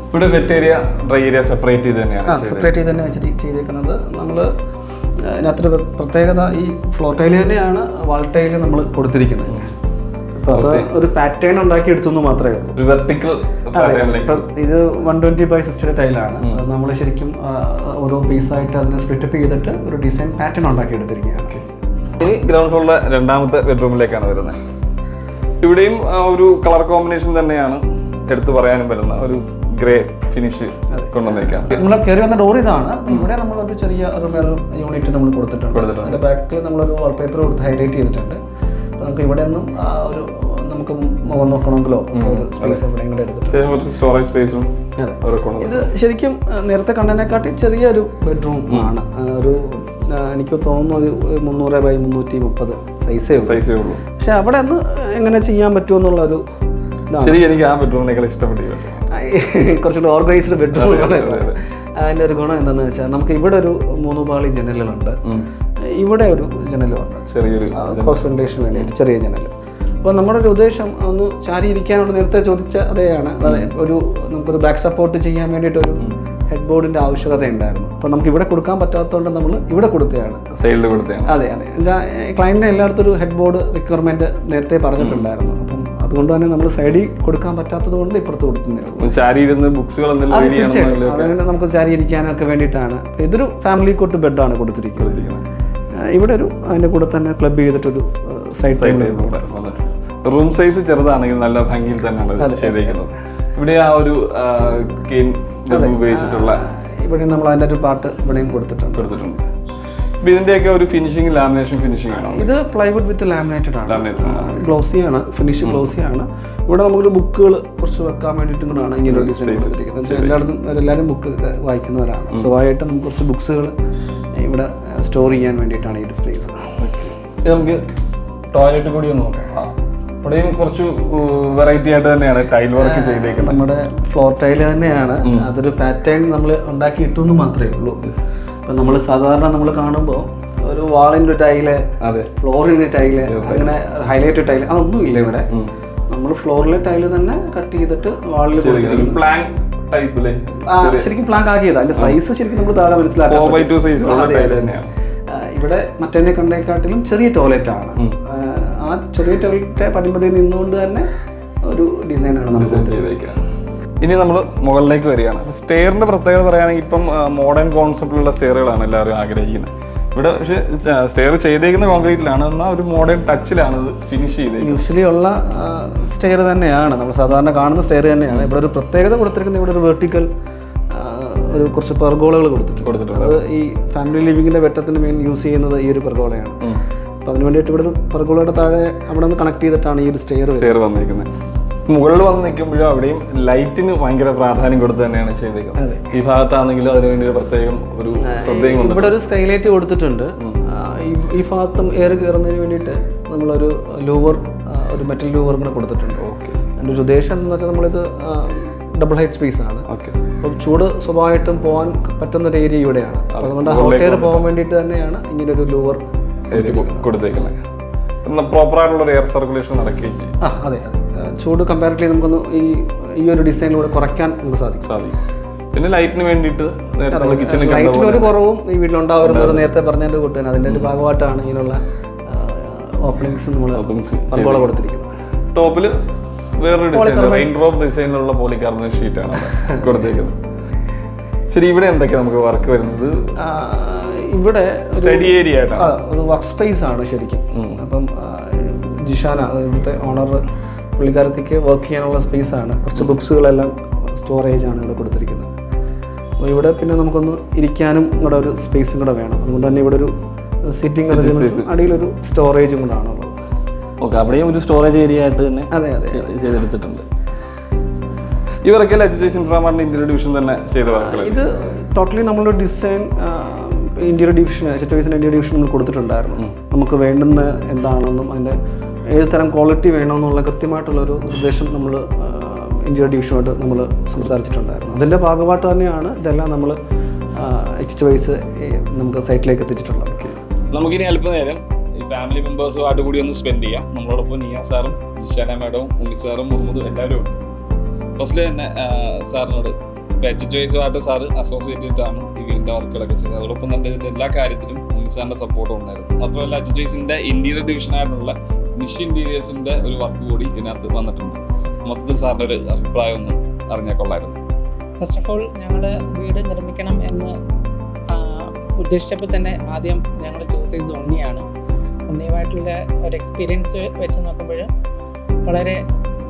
ഇവിടെ wet area dry area separate ചെയ്ത് തന്നെയാണ് സെപ്പറേറ്റ് ചെയ്ത് തന്നെ വെച്ചിട്ട് ചെയ്തേക്കുന്നത്. നമ്മൾ ഇതിനകത്തൊരു പ്രത്യേകത ഈ ഫ്ലോർ ടൈല് തന്നെയാണ് വാൾ ടൈല് നമ്മൾ കൊടുത്തിരിക്കുന്നത്. അപ്പോൾ അത് ഒരു പാറ്റേൺ ഉണ്ടാക്കി എടുത്തെന്ന് മാത്രമേ ഉള്ളൂ. ഒരു വെർട്ടിക്കൽ ഇപ്പം ഇത് 120/60 ടൈലാണ്. നമ്മൾ ശരിക്കും ഓരോ പീസായിട്ട് അതിനെ സ്പ്ലിറ്റപ്പ് ചെയ്തിട്ട് ഒരു ഡിസൈൻ പാറ്റേൺ ഉണ്ടാക്കി എടുത്തിരിക്കുകയാണ്. ഇനി ഗ്രൗണ്ട് ഫ്ലോറിലെ രണ്ടാമത്തെ ബെഡ്റൂമിലേക്കാണ് വരുന്നത്. ഇവിടെയും ഒരു കളർ കോമ്പിനേഷൻ തന്നെയാണ് എടുത്തു പറയാനും വരുന്ന ഒരു ഗ്രേ ഫിനിഷ് കൊണ്ടുവന്നേക്കാം. നമ്മൾ കയറി വന്ന ഡോർ ഇതാണ്. ഇവിടെ നമ്മളൊരു ചെറിയ റിമയർ യൂണിറ്റ് നമ്മൾ കൊടുത്തിട്ടുണ്ട്. അതിൻ്റെ ബാക്കിൽ നമ്മളൊരു വാൾപേപ്പർ കൊടുത്ത് ഹൈലൈറ്റ് ചെയ്തിട്ടുണ്ട്. നമുക്ക് ഇവിടെ നിന്നും ഒരു നമുക്ക് മുഖം നോക്കണമെങ്കിലോ സ്പേസ് എവിടെയും കൂടെ എടുത്തിട്ട് സ്റ്റോറേജ് സ്പേസും. ഇത് ശരിക്കും നേരത്തെ കണ്ടതിനെക്കാട്ടി ചെറിയൊരു ബെഡ്റൂം ആണ്. ഒരു എനിക്ക് തോന്നുന്നു ഒരു 300x330 സൈസേ ഉള്ളൂ. പക്ഷെ അവിടെ നിന്ന് എങ്ങനെ ചെയ്യാൻ പറ്റുമെന്നുള്ള ഒരു എനിക്ക് ആ ബെഡ്റൂമിനേക്കാൾ ഇഷ്ടപ്പെട്ടു. കുറച്ചുകൂടി ഓർഗനൈസ്ഡ് ബെഡ്റൂം. അതിൻ്റെ ഒരു ഗുണം എന്താണെന്ന് വെച്ചാൽ നമുക്ക് ഇവിടെ ഒരു 3 പാളി ജനലുകളുണ്ട്, ഇവിടെ ഒരു ജനലുണ്ട്, ചെറിയൊരു ക്രോസ് വെന്റിലേഷന് വേണ്ടിയിട്ട് ചെറിയ ജനൽ. അപ്പോൾ നമ്മുടെ ഒരു ഉദ്ദേശം ഒന്ന് ചാരി ഇരിക്കാനുള്ള നേരത്തെ ചോദിച്ച അതേയാണ്. ഒരു നമുക്കൊരു ബാക്ക് സപ്പോർട്ട് ചെയ്യാൻ വേണ്ടിയിട്ട് ഒരു ഹെഡ് ബോർഡിൻ്റെ ആവശ്യകത ഉണ്ടായിരുന്നു. അപ്പോൾ നമുക്ക് ഇവിടെ കൊടുക്കാൻ പറ്റാത്തതുകൊണ്ട് നമ്മൾ ഇവിടെ കൊടുത്തതാണ്, സൈഡിൽ കൊടുത്തതാണ്. അതെ ക്ലയൻറ്റിന് എല്ലായിടത്തും ഒരു ഹെഡ് ബോർഡ് റിക്വയർമെൻറ്റ് നേരത്തെ പറഞ്ഞിട്ടുണ്ടായിരുന്നു. അപ്പം അതുകൊണ്ട് തന്നെ നമ്മൾ സൈഡിൽ കൊടുക്കാൻ പറ്റാത്തത് കൊണ്ട് ഇപ്പുറത്ത് കൊടുക്കുന്നേ ഉള്ളൂ. അതുകൊണ്ട് നമുക്ക് ചാരി ഇരിക്കാനൊക്കെ വേണ്ടിയിട്ടാണ്. ഇതൊരു ഫാമിലി കോട്ട് ബെഡാണ് കൊടുത്തിരിക്കുന്നത്. ഇവിടെ ഒരു അതിൻ്റെ കൂടെ തന്നെ ക്ലബ് ചെയ്തിട്ടൊരു സൈഡ് റൂം സൈസ് ചെറുതാണെങ്കിൽ നല്ല ഭംഗിയിൽ തന്നെയാണ് ചെയ്തിരിക്കുന്നത്. ഇവിടെ ആ ഒരു ഉപയോഗിച്ചിട്ടുള്ള ഇവിടെ നമ്മൾ അതിൻ്റെ ഒരു പാർട്ട് ഇവിടെയും കൊടുത്തിട്ടുണ്ട്. ഇതിന്റെയൊക്കെ ഒരു ഫിനിഷിംഗ് ലാമിനേഷൻ ഫിനിഷിംഗ് ആണ്. ഇത് പ്ലൈവുഡ് വിത്ത് ലാമിനേറ്റഡ് ആണ്, ഗ്ലോസിയാണ്, ഫിനിഷ് ഗ്ലോസിയാണ്. ഇവിടെ നമുക്കൊരു ബുക്കുകൾ കുറച്ച് വെക്കാൻ വേണ്ടിയിട്ടും കൂടെയാണ് ഇങ്ങനെ ഒരു ഡിസൈൻ ചെയ്തിരിക്കുന്നത്. എല്ലാവരും ബുക്ക് വായിക്കുന്നവരാണ്. സ്വാഭാവികമായിട്ട് നമുക്ക് കുറച്ച് ബുക്സുകൾ ഇവിടെ സ്റ്റോർ ചെയ്യാൻ വേണ്ടിയിട്ടാണ് ഈ ഡിസ്പ്ലേസ്. നമുക്ക് ടോയ്ലറ്റ് കൂടി ഒന്ന് നോക്കാം. ഇവിടെയും കുറച്ച് വെറൈറ്റി ആയിട്ട് തന്നെയാണ് ടൈൽ വർക്ക് ചെയ്തേക്കുന്നത്. നമ്മുടെ ഫ്ലോർ ടൈല് തന്നെയാണ്, അതൊരു പാറ്റേൺ നമ്മൾ ഉണ്ടാക്കി ഇട്ടെന്ന് മാത്രമേ ഉള്ളൂ. ഇപ്പം നമ്മൾ സാധാരണ നമ്മൾ കാണുമ്പോൾ ഒരു വാളിൻ്റെ ടൈല്, ഫ്ലോറിൻ്റെ ടൈല്, അങ്ങനെ ഹൈലൈറ്റ് ടൈല് അതൊന്നും ഇല്ല ഇവിടെ. നമ്മൾ ഫ്ലോറിലെ ടൈല് തന്നെ കട്ട് ചെയ്തിട്ട് വാളിൽ ശരിക്കും പ്ലാങ്ക് ആക്കിയതാണ്. അതിന്റെ സൈസ് ശരിക്കും നമ്മൾ താഴെ മനസ്സിലാക്കാം. ഇവിടെ മറ്റേ കണ്ടേക്കാട്ടിലും ചെറിയ ടോയ്ലറ്റ് ആണ്. ആ ചെറിയ ടോയ്ലറ്റ് പരിമിതിയിൽ നിന്നുകൊണ്ട് തന്നെ ഒരു ഡിസൈനാണ് നമ്മൾ ചെയ്തേക്കുന്നത്. ഇനി നമ്മൾ മുകളിലേക്ക് വരികയാണ്. സ്റ്റെയറിന്റെ പ്രത്യേകത പറയുകയാണെങ്കിൽ ഇപ്പം മോഡേൺ കോൺസെപ്റ്റിലുള്ള സ്റ്റെയറുകളാണ് എല്ലാവരും ആഗ്രഹിക്കുന്നത്. ഇവിടെ പക്ഷേ സ്റ്റെയർ ചെയ്തേക്കുന്ന കോൺക്രീറ്റിലാണ്, എന്നാൽ ഒരു മോഡേൺ ടച്ചിലാണ് ഇത് ഫിനിഷ് ചെയ്തത്. യൂഷ്വലി ഉള്ള സ്റ്റെയർ തന്നെയാണ്, നമ്മൾ സാധാരണ കാണുന്ന സ്റ്റെയർ തന്നെയാണ്. ഇവിടെ ഒരു പ്രത്യേകത കൊടുത്തിരിക്കുന്നത്, ഇവിടെ ഒരു വെർട്ടിക്കൽ ഒരു കുറച്ച് പെർഗോളകൾ കൊടുത്തിട്ടുണ്ട്. അത് ഈ ഫാമിലി ലിവിങ്ങിന്റെ വെട്ടത്തിന് മെയിൻ യൂസ് ചെയ്യുന്നത് ഈ ഒരു പെർഗോളയാണ്. അപ്പോൾ അതിന് വേണ്ടിയിട്ട് ഇവിടെ ഒരു പെർഗോളയുടെ താഴെ അവിടെ നിന്ന് കണക്ട് ചെയ്തിട്ടാണ് ഈ ഒരു സ്റ്റെയർ വന്നിരിക്കുന്നത്. മുകളിൽ വന്ന് നിൽക്കുമ്പോഴും അവിടെയും ലൈറ്റിന് ഭയങ്കര പ്രാധാന്യം കൊടുത്ത് തന്നെയാണ് ചെയ്തേക്കുന്നത്. ഈ ഭാഗത്താണെങ്കിലും അതിന് വേണ്ടി പ്രത്യേകം ഒരു ശ്രദ്ധയും. ഇവിടെ ഒരു സ്കൈലൈറ്റ് കൊടുത്തിട്ടുണ്ട്. ഈ ഭാഗത്തും എയർ കയറുന്നതിന് വേണ്ടിയിട്ട് നമ്മളൊരു ലൂവർ, ഒരു മെറ്റൽ ലൂവർ കൂടെ കൊടുത്തിട്ടുണ്ട്. അതിൻ്റെ ഒരു ഉദ്ദേശം എന്ന് വെച്ചാൽ നമ്മളിത് ഡബിൾ ഹൈറ്റ് സ്പേസ് ആണ്. അപ്പം ചൂട് സ്വാഭാവികമായിട്ടും പോകാൻ പറ്റുന്ന ഒരു ഏരിയ ഇവിടെയാണ്. അപ്പം അതുകൊണ്ട് ഹോട്ട് എയർ പോകാൻ വേണ്ടിയിട്ട് തന്നെയാണ് ഇങ്ങനെ ഒരു ലൂവർ കൊടുത്തേക്കുന്നത്. പ്രോപ്പറായിട്ടുള്ള എയർ സർക്കുലേഷൻ നടക്കുകയും ചെയ്യും. അതെ, ചൂട് കമ്പാരിറ്റീവ്ലി നമുക്കൊന്ന് ഈ ഒരു ഡിസൈനിലൂടെ കുറയ്ക്കാൻ നമുക്ക് സാധിക്കും. പിന്നെ ലൈറ്റിന് വേണ്ടിയിട്ട് ലൈറ്റിന് ഒരു കുറവും ഈ വീട്ടിലുണ്ടാവുന്നത് നേരത്തെ പറഞ്ഞതിൻ്റെ കൂട്ട് തന്നെ അതിൻ്റെ ഒരു ഭാഗമായിട്ടാണ് ഇങ്ങനെയുള്ള ഓപ്പണിങ്സ് നമ്മൾ പർഗോള കൊടുത്തിരിക്കുന്നത്. ടോപ്പിൽ വേറൊരു ഡിസൈൻ, റെയിൻ ഡ്രോപ്പ് ഡിസൈനിലുള്ള പോളികാർബണേറ്റ് ഷീറ്റാണ് കൊടുത്തേക്കുന്നത്. ശരി, ഇവിടെ എന്തൊക്കെയാണ് നമുക്ക് വർക്ക് വരുന്നത്? ഇവിടെ സ്റ്റഡി ഏരിയ ആയിട്ടാണ്, ഒരു വർക്ക് സ്പേസ് ആണ് ശരിക്കും. അപ്പം ജിഷാന ഇവിടുത്തെ ഓണർ പുള്ളിക്കാരത്തേക്ക് വർക്ക് ചെയ്യാനുള്ള സ്പേസ് ആണ്. കുറച്ച് ബുക്സുകളെല്ലാം സ്റ്റോറേജ് ആണ് ഇവിടെ കൊടുത്തിരിക്കുന്നത്. അപ്പോൾ ഇവിടെ പിന്നെ നമുക്കൊന്ന് ഇരിക്കാനും കൂടെ ഒരു സ്പേസും കൂടെ വേണം. അതുകൊണ്ട് തന്നെ ഇവിടെ ഒരു സിറ്റിംഗ് അറേഞ്ച്മെന്റ്സ്, അടിയിലൊരു സ്റ്റോറേജും കൂടെ ആണുള്ളത്. ഓക്കെ, അവിടെയും ഒരു സ്റ്റോറേജ് ഏരിയ ആയിട്ട് തന്നെ ചെയ്തെടുത്തിട്ടുണ്ട്. ഇവരൊക്കെ HHS ഇൻഫ്രാമാർട്ടിന്റെ ഇന്റീരിയർ ഡിവിഷൻ തന്നെ ചെയ്ത വർക്കുകൾ. ഇത് ടോട്ടലി നമ്മളൊരു design interior division, HHS interior division നമ്മൾ കൊടുത്തിട്ടുണ്ടായിരുന്നു. നമുക്ക് വേണ്ടുന്ന എന്താണെന്നും അതിൻ്റെ ഏത് തരം ക്വാളിറ്റി വേണമെന്നുള്ള കൃത്യമായിട്ടുള്ളൊരു നിർദ്ദേശം നമ്മൾ ഇന്റീരിയർ ഡിവിഷനുമായിട്ട് നമ്മൾ സംസാരിച്ചിട്ടുണ്ടായിരുന്നു. അതിൻ്റെ ഭാഗമായിട്ട് തന്നെയാണ് ഇതെല്ലാം നമ്മൾ HHYs നമുക്ക് സൈറ്റിലേക്ക് എത്തിച്ചിട്ടുള്ളത്. നമുക്കിനി അല്പനേരം ഈ ഫാമിലി മെമ്പേഴ്സുമായിട്ട് കൂടി ഒന്ന് സ്പെൻഡ് ചെയ്യാം. നമ്മളോടൊപ്പം നിയ സാറും ജിഷാന മാഡവും ഉണ്ണി സാറും മുഹമ്മദും എല്ലാവരും ഉണ്ട്. ഫസ്റ്റിൽ തന്നെ സാറിനോട് HHYസുമായിട്ട് സാറ് അസോസിയേറ്റഡ് ആണ് ഈ വീടിൻ്റെ വർക്കുകളൊക്കെ ചെയ്തത്. അതോടൊപ്പം തന്നെ ഇതിൻ്റെ എല്ലാ കാര്യത്തിലും ഉണ്ണി സാറിൻ്റെ സപ്പോർട്ടും ഉണ്ടായിരുന്നു. മാത്രമല്ല HHYസിൻ്റെ ഇന്റീരിയർ ഡിവിഷനായിട്ടുള്ള നിഷ് ഇന്റീരിയേഴ്സിൻ്റെ ഒരു വർക്ക് കൂടി ഇതിനകത്ത് വന്നിട്ടുണ്ട്. മൊത്തത്തിൽ സാറിൻ്റെ ഒരു അഭിപ്രായം ഒന്നും അറിഞ്ഞാൽ കൊള്ളായിരുന്നു. ഫസ്റ്റ് ഓഫ് ഓൾ ഞങ്ങൾ വീട് നിർമ്മിക്കണം എന്ന് ഉദ്ദേശിച്ചപ്പോൾ തന്നെ ആദ്യം ഞങ്ങൾ ചൂസ് ചെയ്തത് ഉണ്ണിയാണ്. ഉണ്ണിയുമായിട്ടുള്ള ഒരു എക്സ്പീരിയൻസ് വെച്ച് നോക്കുമ്പോൾ വളരെ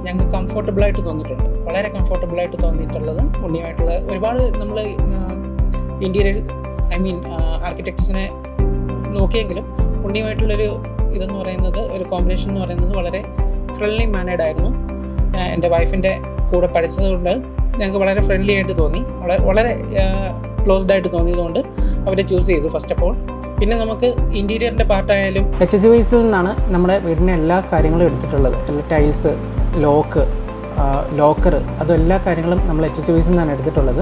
ഞങ്ങൾക്ക് കംഫർട്ടബിളായിട്ട് തോന്നിയിട്ടുണ്ട്. വളരെ കംഫർട്ടബിളായിട്ട് തോന്നിയിട്ടുള്ളതും ഉണ്ണിയുമായിട്ടുള്ള ഒരുപാട് നമ്മൾ ഇൻറ്റീരിയർ ആർക്കിടെക്ചേഴ്സിനെ നോക്കിയെങ്കിലും ഉണ്ണിയുമായിട്ടുള്ളൊരു ഇതെന്ന് പറയുന്നത്, ഒരു കോമ്പിനേഷൻ എന്ന് പറയുന്നത് വളരെ ഫ്രണ്ട്ലി മാനേർഡ് ആയിരുന്നു. എൻ്റെ വൈഫിൻ്റെ കൂടെ പഠിച്ചതുകൊണ്ട് ഞങ്ങൾക്ക് വളരെ ഫ്രണ്ട്ലി ആയിട്ട് തോന്നി, വളരെ ക്ലോസ്ഡ് ആയിട്ട് തോന്നിയതുകൊണ്ട് അവരെ ചൂസ് ചെയ്തു ഫസ്റ്റ് ഓഫ് ഓൾ. പിന്നെ നമുക്ക് ഇൻറ്റീരിയറിൻ്റെ പാർട്ടായാലും HHYസിൽ നിന്നാണ് നമ്മുടെ വീടിൻ്റെ എല്ലാ കാര്യങ്ങളും എടുത്തിട്ടുള്ളത്. എല്ലാ ടൈൽസ്, ലോക്കർ, അതും എല്ലാ കാര്യങ്ങളും നമ്മൾ HHYസിൽ നിന്നാണ് എടുത്തിട്ടുള്ളത്.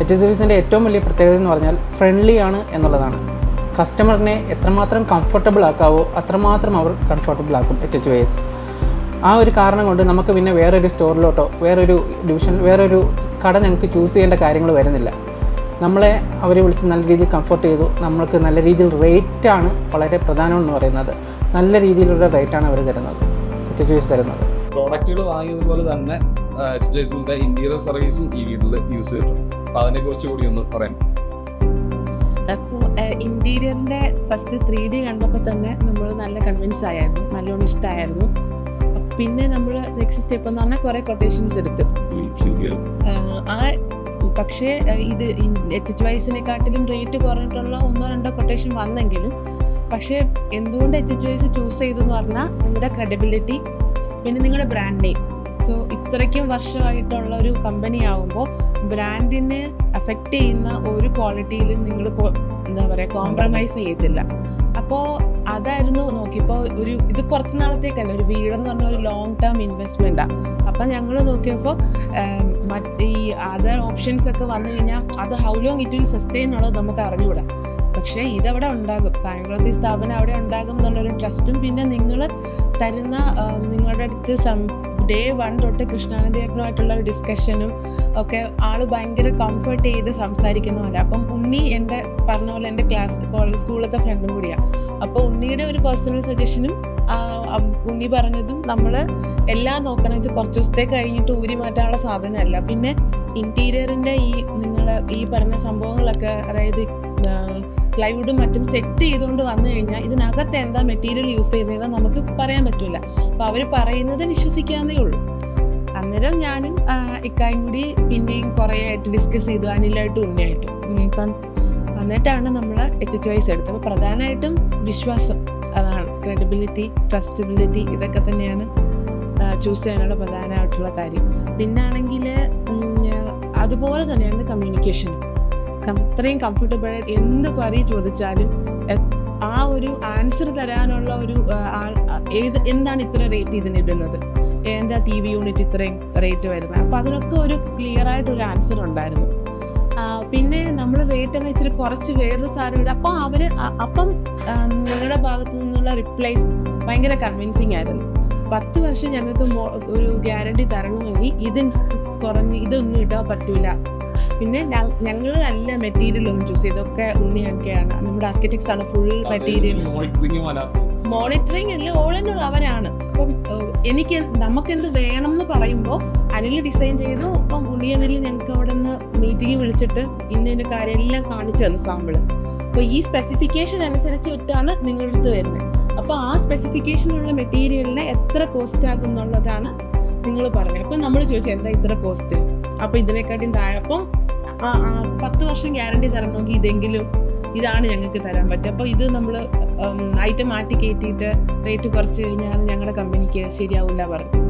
HHYസിൻ്റെ ഏറ്റവും വലിയ പ്രത്യേകത എന്ന് പറഞ്ഞാൽ ഫ്രണ്ട്ലി ആണ് എന്നുള്ളതാണ്. കസ്റ്റമറിനെ എത്രമാത്രം കംഫർട്ടബിൾ ആക്കാവോ അത്രമാത്രം അവർ കംഫർട്ടബിൾ ആക്കും HHYs. ആ ഒരു കാരണം കൊണ്ട് നമുക്ക് പിന്നെ വേറൊരു സ്റ്റോറിലോട്ടോ വേറൊരു ഡിവിഷൻ വേറൊരു കട ഞങ്ങൾക്ക് ചൂസ് ചെയ്യേണ്ട കാര്യങ്ങൾ വരുന്നില്ല. നമ്മളെ അവർ വിളിച്ച് നല്ല രീതിയിൽ കംഫർട്ട് ചെയ്തു. നമ്മൾക്ക് നല്ല രീതിയിൽ റേറ്റാണ് വളരെ പ്രധാനമെന്ന് പറയുന്നത്. നല്ല രീതിയിലുള്ള റേറ്റാണ് അവർ തരുന്നത്, HHYs തരുന്നത്. പ്രോഡക്റ്റുകൾ വാങ്ങിയതുപോലെ തന്നെ HHYസിൻ്റെ ഇന്റീരിയർ സർവീസും ഈ വീട്ടിൽ യൂസ് ചെയ്തിട്ടുണ്ട്. അപ്പോൾ അതിനെക്കുറിച്ച് കൂടി ഒന്ന് പറയാം. അപ്പോൾ ഇൻറ്റീരിയറിൻ്റെ ഫസ്റ്റ് 3D കണ്ടപ്പോൾ തന്നെ നമ്മൾ നല്ല കൺവിൻസ് ആയിരുന്നു, നല്ലോണം ഇഷ്ടമായിരുന്നു. പിന്നെ നമ്മൾ നെക്സ്റ്റ് സ്റ്റെപ്പ് എന്ന് പറഞ്ഞാൽ കുറേ കൊട്ടേഷൻസ് എടുത്തു. പക്ഷേ ഇത് HHYസിനെക്കാട്ടിലും റേറ്റ് കുറഞ്ഞിട്ടുള്ള 1-2 കൊട്ടേഷൻ വന്നെങ്കിലും പക്ഷേ എന്തുകൊണ്ട് HHYs ചൂസ് ചെയ്തു എന്ന് പറഞ്ഞാൽ നിങ്ങളുടെ ക്രെഡിബിലിറ്റി, പിന്നെ നിങ്ങളുടെ ബ്രാൻഡ് നെയിം. സോ ഇത്രയ്ക്കും വർഷമായിട്ടുള്ള ഒരു കമ്പനി ആകുമ്പോൾ ബ്രാൻഡിനെ അഫക്റ്റ് ചെയ്യുന്ന ഒരു ക്വാളിറ്റിയിലും നിങ്ങൾ എന്താ പറയുക കോംപ്രമൈസ് ചെയ്യത്തില്ല. അപ്പോൾ അതായിരുന്നു നോക്കിയപ്പോൾ ഇത് കുറച്ച് നാളത്തേക്കല്ല, ഒരു വീടെന്ന് പറഞ്ഞാൽ ഒരു ലോങ് ടേം ഇൻവെസ്റ്റ്മെൻറ്റാണ്. അപ്പം ഞങ്ങൾ നോക്കിയപ്പോൾ ഈ അതർ ഓപ്ഷൻസ് ഒക്കെ വന്നു കഴിഞ്ഞാൽ അത് how long it will sustain ഉള്ളത് നമുക്ക് അറിഞ്ഞുകൂടാ. പക്ഷേ ഇതവിടെ ഉണ്ടാകും, കായംകുളത്തെ സ്ഥാപനം അവിടെ ഉണ്ടാകും എന്നുള്ളൊരു ട്രസ്റ്റും പിന്നെ നിങ്ങൾ തരുന്ന നിങ്ങളുടെ അടുത്ത് ഡേ 1 തൊട്ട് കൃഷ്ണാനന്ദേട്ടനുമായിട്ടുള്ള ഒരു ഡിസ്കഷനും ഒക്കെ ആള് ഭയങ്കര കംഫർട്ട് ചെയ്ത് സംസാരിക്കുന്ന പോലെ. അപ്പം ഉണ്ണി എൻ്റെ പറഞ്ഞ പോലെ എൻ്റെ സ്കൂളിലത്തെ ഫ്രണ്ടും കൂടിയാണ്. അപ്പോൾ ഉണ്ണിയുടെ ഒരു പേഴ്സണൽ സജഷനും ഉണ്ണി പറഞ്ഞതും നമ്മൾ എല്ലാം നോക്കണം. ഇത് കുറച്ച് ദിവസത്തെ കഴിഞ്ഞിട്ട് ഊരി മാറ്റാനുള്ള സാധനമല്ല. പിന്നെ ഇൻറ്റീരിയറിൻ്റെ നിങ്ങൾ ഈ പറഞ്ഞ സംഭവങ്ങളൊക്കെ, അതായത് പ്ലൈവുഡും മറ്റും സെറ്റ് ചെയ്തുകൊണ്ട് വന്നു കഴിഞ്ഞാൽ ഇതിനകത്ത് എന്താ മെറ്റീരിയൽ യൂസ് ചെയ്യുന്നതെന്ന് നമുക്ക് പറയാൻ പറ്റില്ല. അപ്പോൾ അവർ പറയുന്നത് വിശ്വസിക്കാന്നേ ഉള്ളൂ. അന്നേരം ഞാനും ഇക്കായും കൂടി പിന്നെയും കുറേ ആയിട്ട് ഡിസ്കസ് ചെയ്തു, അനിലായിട്ടും ഉണ്ണിയായിട്ടും. ഇപ്പം എന്നിട്ടാണ് നമ്മൾ HHYs എടുത്തത്. അപ്പോൾ പ്രധാനമായിട്ടും വിശ്വാസം, അതാണ് ക്രെഡിബിലിറ്റി, ട്രസ്റ്റബിലിറ്റി, ഇതൊക്കെ തന്നെയാണ് ചൂസ് ചെയ്യാനുള്ള പ്രധാനമായിട്ടുള്ള കാര്യം. പിന്നാണെങ്കിൽ അതുപോലെ തന്നെയാണ് കമ്മ്യൂണിക്കേഷനും. അത്രയും കംഫർട്ടബിളായിട്ട് എന്ത് ക്വറി ചോദിച്ചാലും ആ ഒരു ആൻസർ തരാനുള്ള ഒരു എന്താണ് ഇത്ര റേറ്റ് ഇതിനിടുന്നത്, എന്താ TV യൂണിറ്റ് ഇത്രയും റേറ്റ് വരുന്നത്, അപ്പോൾ അതിനൊക്കെ ഒരു ക്ലിയർ ആയിട്ടൊരു ആൻസർ ഉണ്ടായിരുന്നു. പിന്നെ നമ്മൾ റേറ്റ് എന്ന് വെച്ചിട്ട് കുറച്ച് വേറൊരു സാധനം ഇടും. അപ്പം നിങ്ങളുടെ ഭാഗത്തു നിന്നുള്ള റിപ്ലൈസ് ഭയങ്കര കൺവിൻസിങ് ആയിരുന്നു. 10 വർഷം ഞങ്ങൾക്ക് ഒരു ഗ്യാരണ്ടി തരണമെങ്കിൽ ഇതൊന്നും ഇടാൻ പറ്റൂല. പിന്നെ ഞങ്ങൾ അല്ല മെറ്റീരിയൽ ഒന്നും ചൂസ് ചെയ്തൊക്കെ ഉണ്ണിയൊക്കെയാണ്, നമ്മുടെ ആർക്കിടെക്ട്സ് ആണ് ഫുൾ മെറ്റീരിയൽ മോണിറ്ററിങ് എല്ലാം ഓൾ ആൻഡ് ഓൾ അവരാണ്. അപ്പം നമുക്കെന്ത് വേണം എന്ന് പറയുമ്പോൾ അനിൽ ഡിസൈൻ ചെയ്തു. അപ്പം ഉണ്ണിയനിൽ ഞങ്ങൾക്ക് അവിടെ നിന്ന് മീറ്റിംഗ് വിളിച്ചിട്ട് ഇന്ന കാര്യം എല്ലാം കാണിച്ചു തന്നു സാമ്പിള്. അപ്പോൾ ഈ സ്പെസിഫിക്കേഷൻ അനുസരിച്ച് വിട്ടാണ് നിങ്ങളുടെ അടുത്ത് വരുന്നത്. അപ്പോൾ ആ സ്പെസിഫിക്കേഷനുള്ള മെറ്റീരിയലിന് എത്ര കോസ്റ്റ് ആകും എന്നുള്ളതാണ് നിങ്ങൾ പറഞ്ഞത്. അപ്പം നമ്മൾ ചോദിച്ചു എന്താ ഇത്ര കോസ്റ്റ്, അപ്പോൾ ഇതിനെക്കാട്ടിയും താഴെ. അപ്പം 10 വർഷം ഗ്യാരണ്ടി തരണമെങ്കിൽ ഇതാണ് ഞങ്ങൾക്ക് തരാൻ പറ്റുക. അപ്പോൾ ഇത് നമ്മൾ ഐറ്റം മാറ്റി കയറ്റിയിട്ട് റേറ്റ് കുറച്ച് കഴിഞ്ഞാൽ അത് ഞങ്ങളുടെ കമ്പനിക്ക് ശരിയാവില്ല പറഞ്ഞു.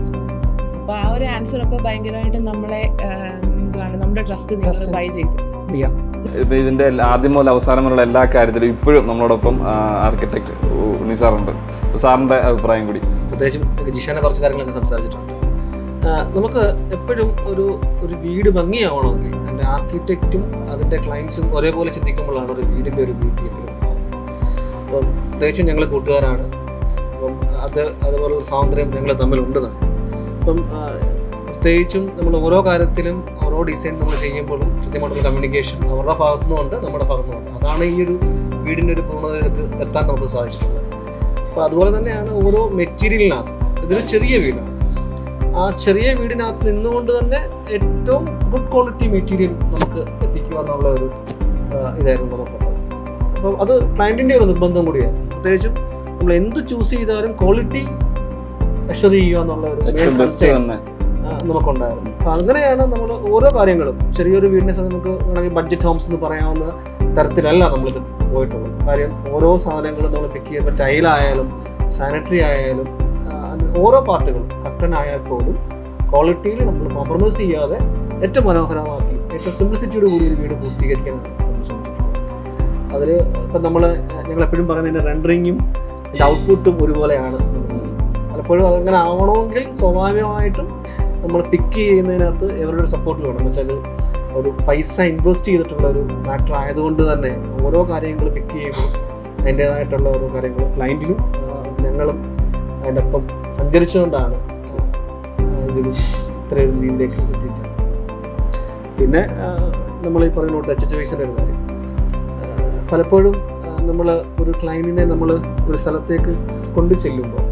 അപ്പോൾ ആ ഒരു ആൻസറൊക്കെ ഭയങ്കരമായിട്ട് നമ്മളെ നമ്മുടെ ട്രസ്റ്റ് നിങ്ങൾ ബൈ ചെയ്തു. ഇപ്പം ഇതിൻ്റെ ആദ്യം മുതൽ അവസാനം വരെയുള്ള എല്ലാ കാര്യത്തിലും ഇപ്പോഴും നമ്മളോടൊപ്പം ആർക്കിടെക്ട് നിസാറുണ്ട്. സാറിൻ്റെ അഭിപ്രായം കൂടി. പ്രത്യേകിച്ചും ജിഷാനെ കുറച്ച് കാര്യങ്ങളൊക്കെ സംസാരിച്ചിട്ടുണ്ട്. നമുക്ക് എപ്പോഴും ഒരു വീട് ഭംഗിയാവണമെങ്കിൽ അതിൻ്റെ ആർക്കിടെക്റ്റും അതിൻ്റെ ക്ലയൻസും ഒരേപോലെ ചിന്തിക്കുമ്പോഴാണ് ഒരു വീടിൻ്റെ ഒരു ബ്യൂട്ടി എപ്പോഴും ഉണ്ടാകുന്നത്. അപ്പം പ്രത്യേകിച്ചും ഞങ്ങൾ കൂട്ടുകാരാണ്. അപ്പം അതുപോലുള്ള സ്വാതന്ത്ര്യം ഞങ്ങൾ തമ്മിലുണ്ട് തന്നെ. അപ്പം പ്രത്യേകിച്ചും നമ്മൾ ഓരോ കാര്യത്തിലും ഓരോ ഡിസൈൻ നമ്മൾ ചെയ്യുമ്പോഴും കൃത്യമായിട്ടുള്ള കമ്മ്യൂണിക്കേഷൻ അവരുടെ ഭാഗത്തുനിന്നുണ്ട്, നമ്മുടെ ഭാഗത്തുനിന്നുണ്ട്. അതാണ് ഈ ഒരു വീടിൻ്റെ ഒരു പൂർണ്ണതയിലേക്ക് എത്താൻ നമുക്ക് സാധിച്ചിട്ടുള്ളത്. അപ്പോൾ അതുപോലെ തന്നെയാണ് ഓരോ മെറ്റീരിയലിനകത്ത്. ഇതൊരു ചെറിയ വീടാണ്. ആ ചെറിയ വീടിനകത്ത് നിന്നുകൊണ്ട് തന്നെ ഏറ്റവും ഗുഡ് ക്വാളിറ്റി മെറ്റീരിയൽ നമുക്ക് എത്തിക്കുക എന്നുള്ള ഒരു ഇതായിരുന്നു നമുക്കുള്ളത്. അപ്പം അത് ക്ലയൻറ്റിൻ്റെ ഒരു നിർബന്ധം കൂടിയായിരുന്നു. പ്രത്യേകിച്ചും നമ്മൾ എന്ത് ചൂസ് ചെയ്താലും ക്വാളിറ്റി അഷ്വർ ചെയ്യുക എന്നുള്ള ഒരു നമുക്കുണ്ടായിരുന്നു. അപ്പം അങ്ങനെയാണ് നമ്മൾ ഓരോ കാര്യങ്ങളും ചെറിയൊരു വീടിനെ സമയത്ത് നമുക്ക് വേണമെങ്കിൽ ബഡ്ജറ്റ് ഹോംസ് എന്ന് പറയാവുന്ന തരത്തിലല്ല നമ്മളിത് പോയിട്ടുള്ളത്. കാര്യം ഓരോ സാധനങ്ങളും നമ്മൾ പിക്ക് ചെയ്യുമ്പോൾ ടൈലായാലും സാനിറ്ററി ആയാലും ഓരോ പാർട്ടുകളും കർട്ടൻ ആയാൽ പോലും ക്വാളിറ്റിയിൽ നമ്മൾ കോംപ്രമൈസ് ചെയ്യാതെ ഏറ്റവും മനോഹരമാക്കി ഏറ്റവും സിംപ്ലിസിറ്റിയോട് കൂടി ഒരു വീട് പൂർത്തീകരിക്കാനാണ് നമ്മൾ ശ്രമിച്ചിട്ടുള്ളത്. അതിൽ ഇപ്പം ഞങ്ങൾ എപ്പോഴും പറയുന്നതിൻ്റെ റെൻഡറിങ്ങും അതിൻ്റെ ഔട്ട്പുട്ടും ഒരുപോലെയാണ്. പലപ്പോഴും അതങ്ങനെ ആവണമെങ്കിൽ സ്വാഭാവികമായിട്ടും നമ്മൾ പിക്ക് ചെയ്യുന്നതിനകത്ത് എവരുടെ ഒരു സപ്പോർട്ട് വേണം. എന്ന് വെച്ചാൽ ഒരു പൈസ ഇൻവെസ്റ്റ് ചെയ്തിട്ടുള്ള ഒരു മാറ്റർ ആയതുകൊണ്ട് തന്നെ ഓരോ കാര്യങ്ങൾ പിക്ക് ചെയ്യുമ്പോൾ അതിൻ്റേതായിട്ടുള്ള ഓരോ കാര്യങ്ങൾ ക്ലയൻറ്റിനും ഞങ്ങളും അതിൻ്റെ ഒപ്പം സഞ്ചരിച്ചുകൊണ്ടാണ് ഇതൊരു ഇത്രയൊരു രീതിയിലേക്ക് എത്തിച്ചത്. പിന്നെ നമ്മൾ ഈ പറയുന്ന HHYസിൻ്റെ ഒരു കാര്യം, പലപ്പോഴും നമ്മൾ ഒരു ക്ലയൻറ്റിനെ നമ്മൾ ഒരു സ്ഥലത്തേക്ക് കൊണ്ടു ചെല്ലുമ്പോൾ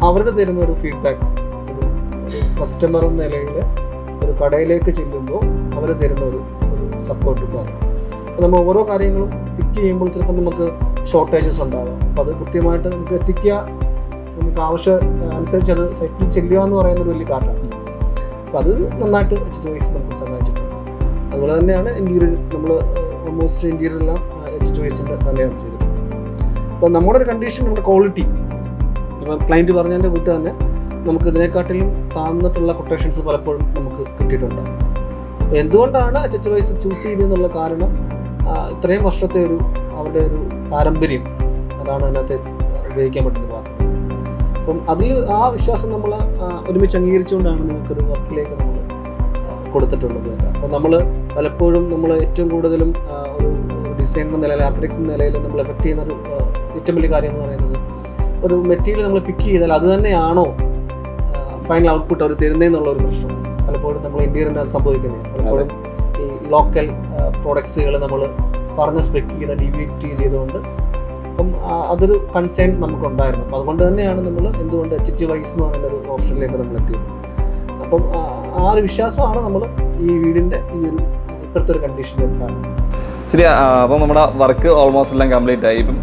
അവരുടെ തരുന്ന ഒരു ഫീഡ്ബാക്ക്, ഒരു കസ്റ്റമർ എന്ന നിലയിൽ ഒരു കടയിലേക്ക് ചെല്ലുമ്പോൾ അവർ തരുന്ന ഒരു സപ്പോർട്ട് കാര്യം. നമ്മൾ ഓരോ കാര്യങ്ങളും പിക്ക് ചെയ്യുമ്പോൾ ചിലപ്പോൾ നമുക്ക് ഷോർട്ടേജസ് ഉണ്ടാവാം. അപ്പോൾ അത് കൃത്യമായിട്ട് നമുക്ക് എത്തിക്കുക, നമുക്ക് ആവശ്യം അനുസരിച്ച് അത് സൈറ്റിൽ ചെല്ലുക എന്ന് പറയുന്നൊരു വലിയ കാറ്റാണ്. അപ്പോൾ അത് നന്നായിട്ട് HHYസ് നമുക്ക് സഹായിച്ചിട്ടുണ്ട്. അതുപോലെ തന്നെയാണ് ഇൻറ്റീരിയർ, നമ്മൾ ഓൾമോസ്റ്റ് ഇൻറ്റീരിയറെല്ലാം HHYസിൻ്റെ തന്നെയാണ് ചെയ്തിട്ടുള്ളത്. അപ്പോൾ നമ്മുടെ ഒരു കണ്ടീഷൻ, നമ്മുടെ ക്വാളിറ്റി, ഇപ്പം ക്ലയൻറ്റ് പറഞ്ഞതിൻ്റെ കൂട്ട് തന്നെ നമുക്ക് ഇതിനെക്കാട്ടിലും താഴ്ന്നിട്ടുള്ള കൊട്ടേഷൻസ് പലപ്പോഴും നമുക്ക് കിട്ടിയിട്ടുണ്ടാകും. എന്തുകൊണ്ടാണ് HHYസ് ചൂസ് ചെയ്തതെന്നുള്ള കാരണം ഇത്രയും വർഷത്തെ അവരുടെ ഒരു പാരമ്പര്യം, അതാണ് അതിനകത്ത് ഉപയോഗിക്കാൻ പറ്റുന്ന പാത്രം. അപ്പം അതിൽ ആ വിശ്വാസം നമ്മൾ ഒരുമിച്ച് അംഗീകരിച്ചുകൊണ്ടാണ് നമുക്കൊരു വർക്കിലേക്ക് നമ്മൾ കൊടുത്തിട്ടുള്ളത് തന്നെ. അപ്പം നമ്മൾ പലപ്പോഴും നമ്മൾ ഏറ്റവും കൂടുതലും ഒരു ഡിസൈനർ നിലയിൽ, ആർക്കിടെക്ട് നിലയിൽ നമ്മൾ എഫക്ട് ചെയ്യുന്ന ഒരു ഏറ്റവും വലിയ കാര്യം എന്ന് പറയുന്നത്, ഒരു മെറ്റീരിയൽ നമ്മൾ പിക്ക് ചെയ്താൽ അത് തന്നെയാണോ ഫൈനൽ ഔട്ട്പുട്ട് അവർ തരുന്നതെന്നുള്ള ഒരു പ്രശ്നം പലപ്പോഴും നമ്മൾ ഇന്ത്യയിൽ സംഭവിക്കുന്നത്. പലപ്പോഴും ഈ ലോക്കൽ പ്രോഡക്ട്സുകൾ നമ്മൾ പറഞ്ഞ സ്പെക്ക് ചെയ്യുന്ന ഡീവിയേറ്റ് ചെയ്തുകൊണ്ട് അപ്പം അതൊരു കൺസേൺ നമുക്കുണ്ടായിരുന്നു. അപ്പം അതുകൊണ്ട് തന്നെയാണ് നമ്മൾ എന്തുകൊണ്ട് HHYസ് എന്ന് പറയുന്ന ഒരു ഓപ്ഷനിലേക്ക് നമ്മൾ എത്തിയത്. അപ്പം ആ ഒരു വിശ്വാസമാണ് നമ്മൾ ഈ വീടിൻ്റെ ഈ ഒരു ഇപ്പോഴത്തെ ഒരു കണ്ടീഷനിൽ കാരണം. ശരി, അപ്പം നമ്മുടെ വർക്ക് ഓൾമോസ്റ്റ് എല്ലാം കംപ്ലീറ്റ് ആയി. ഇപ്പം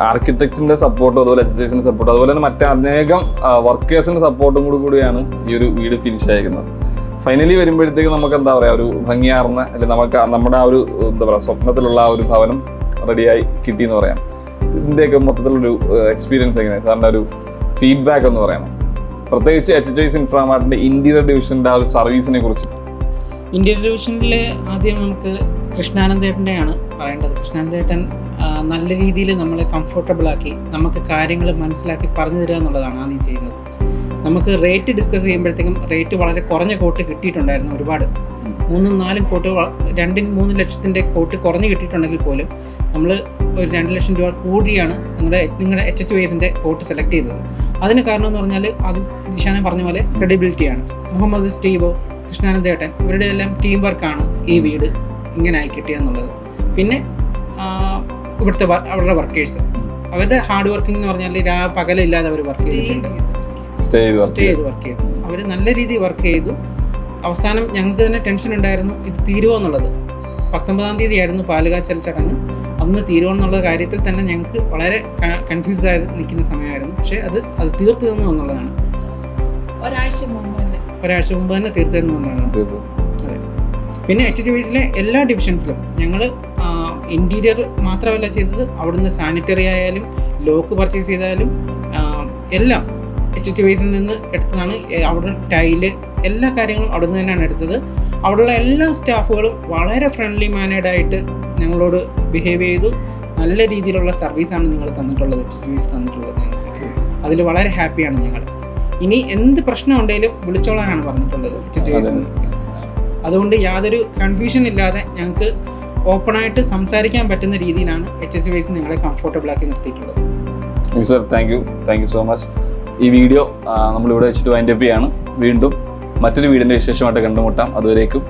ആർക്കിടെക്റ്റിൻ്റെ സപ്പോർട്ടും അതുപോലെ HHYസിൻ്റെ സപ്പോർട്ടും അതുപോലെ തന്നെ മറ്റനേകം വർക്കേഴ്സിൻ്റെ സപ്പോർട്ടും കൂടിയാണ് ഈ ഒരു വീട് ഫിനിഷ് ആയിരിക്കുന്നത്. ഫൈനലി വരുമ്പോഴത്തേക്ക് നമുക്ക് എന്താ പറയുക, ഒരു ഭംഗിയാർന്ന, അല്ലെങ്കിൽ നമുക്ക് നമ്മുടെ ആ ഒരു എന്താ പറയുക സ്വപ്നത്തിലുള്ള ആ ഒരു ഭവനം റെഡിയായി കിട്ടിയെന്ന് പറയാം. ഇതിൻ്റെയൊക്കെ മൊത്തത്തിലൊരു എക്സ്പീരിയൻസ് എങ്ങനെയാണ് സാറിൻ്റെ ഒരു ഫീഡ്ബാക്ക് എന്ന് പറയാം, പ്രത്യേകിച്ച് HHYസ് ഇൻഫ്രാമാർട്ടിൻ്റെ ഇൻറ്റീരിയർ ഡിവിഷൻ്റെ ആ ഒരു സർവീസിനെ കുറിച്ച്? ഇൻറ്റീരിയർ ഡിവിഷനിൽ ആദ്യം നമുക്ക് കൃഷ്ണാനന്ദേട്ടനെയാണ് പറയേണ്ടത്. കൃഷ്ണാനന്ദേട്ടൻ നല്ല രീതിയിൽ നമ്മളെ കംഫർട്ടബിളാക്കി നമുക്ക് കാര്യങ്ങൾ മനസ്സിലാക്കി പറഞ്ഞു തരിക എന്നുള്ളതാണ് ആദ്യം ചെയ്യുന്നത്. നമുക്ക് റേറ്റ് ഡിസ്കസ് ചെയ്യുമ്പോഴത്തേക്കും റേറ്റ് വളരെ കുറഞ്ഞ കോട്ട് കിട്ടിയിട്ടുണ്ടായിരുന്നു. ഒരുപാട് 3-4 കോട്ട്, 2-3 ലക്ഷത്തിൻ്റെ കോട്ട് കുറഞ്ഞ് കിട്ടിയിട്ടുണ്ടെങ്കിൽ പോലും നമ്മൾ ഒരു 2 ലക്ഷം രൂപ കൂടിയാണ് നിങ്ങളുടെ HHYസിൻ്റെ കോട്ട് സെലക്ട് ചെയ്തത്. അതിന് കാരണം എന്ന് പറഞ്ഞാൽ അത് ജിഷാനെ പറഞ്ഞ പോലെ ക്രെഡിബിലിറ്റിയാണ്. മുഹമ്മദ് സ്റ്റീവോ, കൃഷ്ണാനന്ദേട്ടൻ, ഇവരുടെ എല്ലാം ടീം വർക്കാണ് ഈ വീട് ഇങ്ങനെ ആയി കിട്ടിയെന്നുള്ളത്. പിന്നെ ഇവിടുത്തെ അവരുടെ വർക്കേഴ്സ്, അവരുടെ ഹാർഡ് വർക്കിംഗ് എന്ന് പറഞ്ഞാൽ പകലില്ലാതെ അവർ വർക്ക് ചെയ്തിട്ടുണ്ട്, സ്റ്റേ ചെയ്ത് വർക്ക് ചെയ്തു. അവർ നല്ല രീതിയിൽ വർക്ക് ചെയ്തു. അവസാനം ഞങ്ങൾക്ക് തന്നെ ടെൻഷൻ ഉണ്ടായിരുന്നു, ഇത് തീരുമോ എന്നുള്ളത്. 19-ാം തീയതി ആയിരുന്നു പാലുകാച്ചൽ ചടങ്ങ്. അന്ന് തീരുമോ എന്നുള്ള കാര്യത്തിൽ തന്നെ ഞങ്ങൾക്ക് വളരെ കൺഫ്യൂസ്ഡ് ആയി നിൽക്കുന്ന സമയമായിരുന്നു. പക്ഷേ അത് തീർത്തു തന്നു എന്നുള്ളതാണ്. ഒരാഴ്ച മുമ്പ് തന്നെ തീർത്തു തരുന്നു എന്നാണ്. അതെ. പിന്നെ HHYസിലെ എല്ലാ ഡിവിഷൻസിലും ഞങ്ങൾ ഇൻറ്റീരിയർ മാത്രമല്ല ചെയ്തത്, അവിടുന്ന് സാനിറ്ററി ആയാലും ലോക്ക് പർച്ചേസ് ചെയ്താലും എല്ലാം HHYസിൽ നിന്ന് എടുത്തതാണ്. അവിടെ ടൈല്, എല്ലാ കാര്യങ്ങളും അവിടെ നിന്ന് തന്നെയാണ് എടുത്തത്. അവിടെയുള്ള എല്ലാ സ്റ്റാഫുകളും വളരെ ഫ്രണ്ട്ലി മാനേർഡായിട്ട് ഞങ്ങളോട് ബിഹേവ് ചെയ്തു. നല്ല രീതിയിലുള്ള സർവീസാണ് നിങ്ങൾ തന്നിട്ടുള്ളത്, HHVs തന്നിട്ടുള്ളത് ഞങ്ങൾക്ക്. അതിൽ വളരെ ഹാപ്പിയാണ് ഞങ്ങൾ. ഇനി എന്ത് പ്രശ്നം ഉണ്ടെങ്കിലും വിളിച്ചോളാനാണ് പറഞ്ഞിട്ടുള്ളത് HHVs. അതുകൊണ്ട് യാതൊരു കൺഫ്യൂഷൻ ഇല്ലാതെ ഞങ്ങൾക്ക് ഓപ്പണായിട്ട് സംസാരിക്കാൻ പറ്റുന്ന രീതിയിലാണ് HHVs നിങ്ങളെ കംഫർട്ടബിൾ ആക്കി നിർത്തിയിട്ടുള്ളത്. Sir, thank you so much. ഈ വീഡിയോ നമ്മളിവിടെ വെച്ചിട്ട് വൈൻഡപ്പ് ചെയ്യാണ്. വീണ്ടും മറ്റൊരു വീഡിയോൻ്റെ വിശേഷമായിട്ട് കണ്ടുമുട്ടാം. അതുവരേക്കും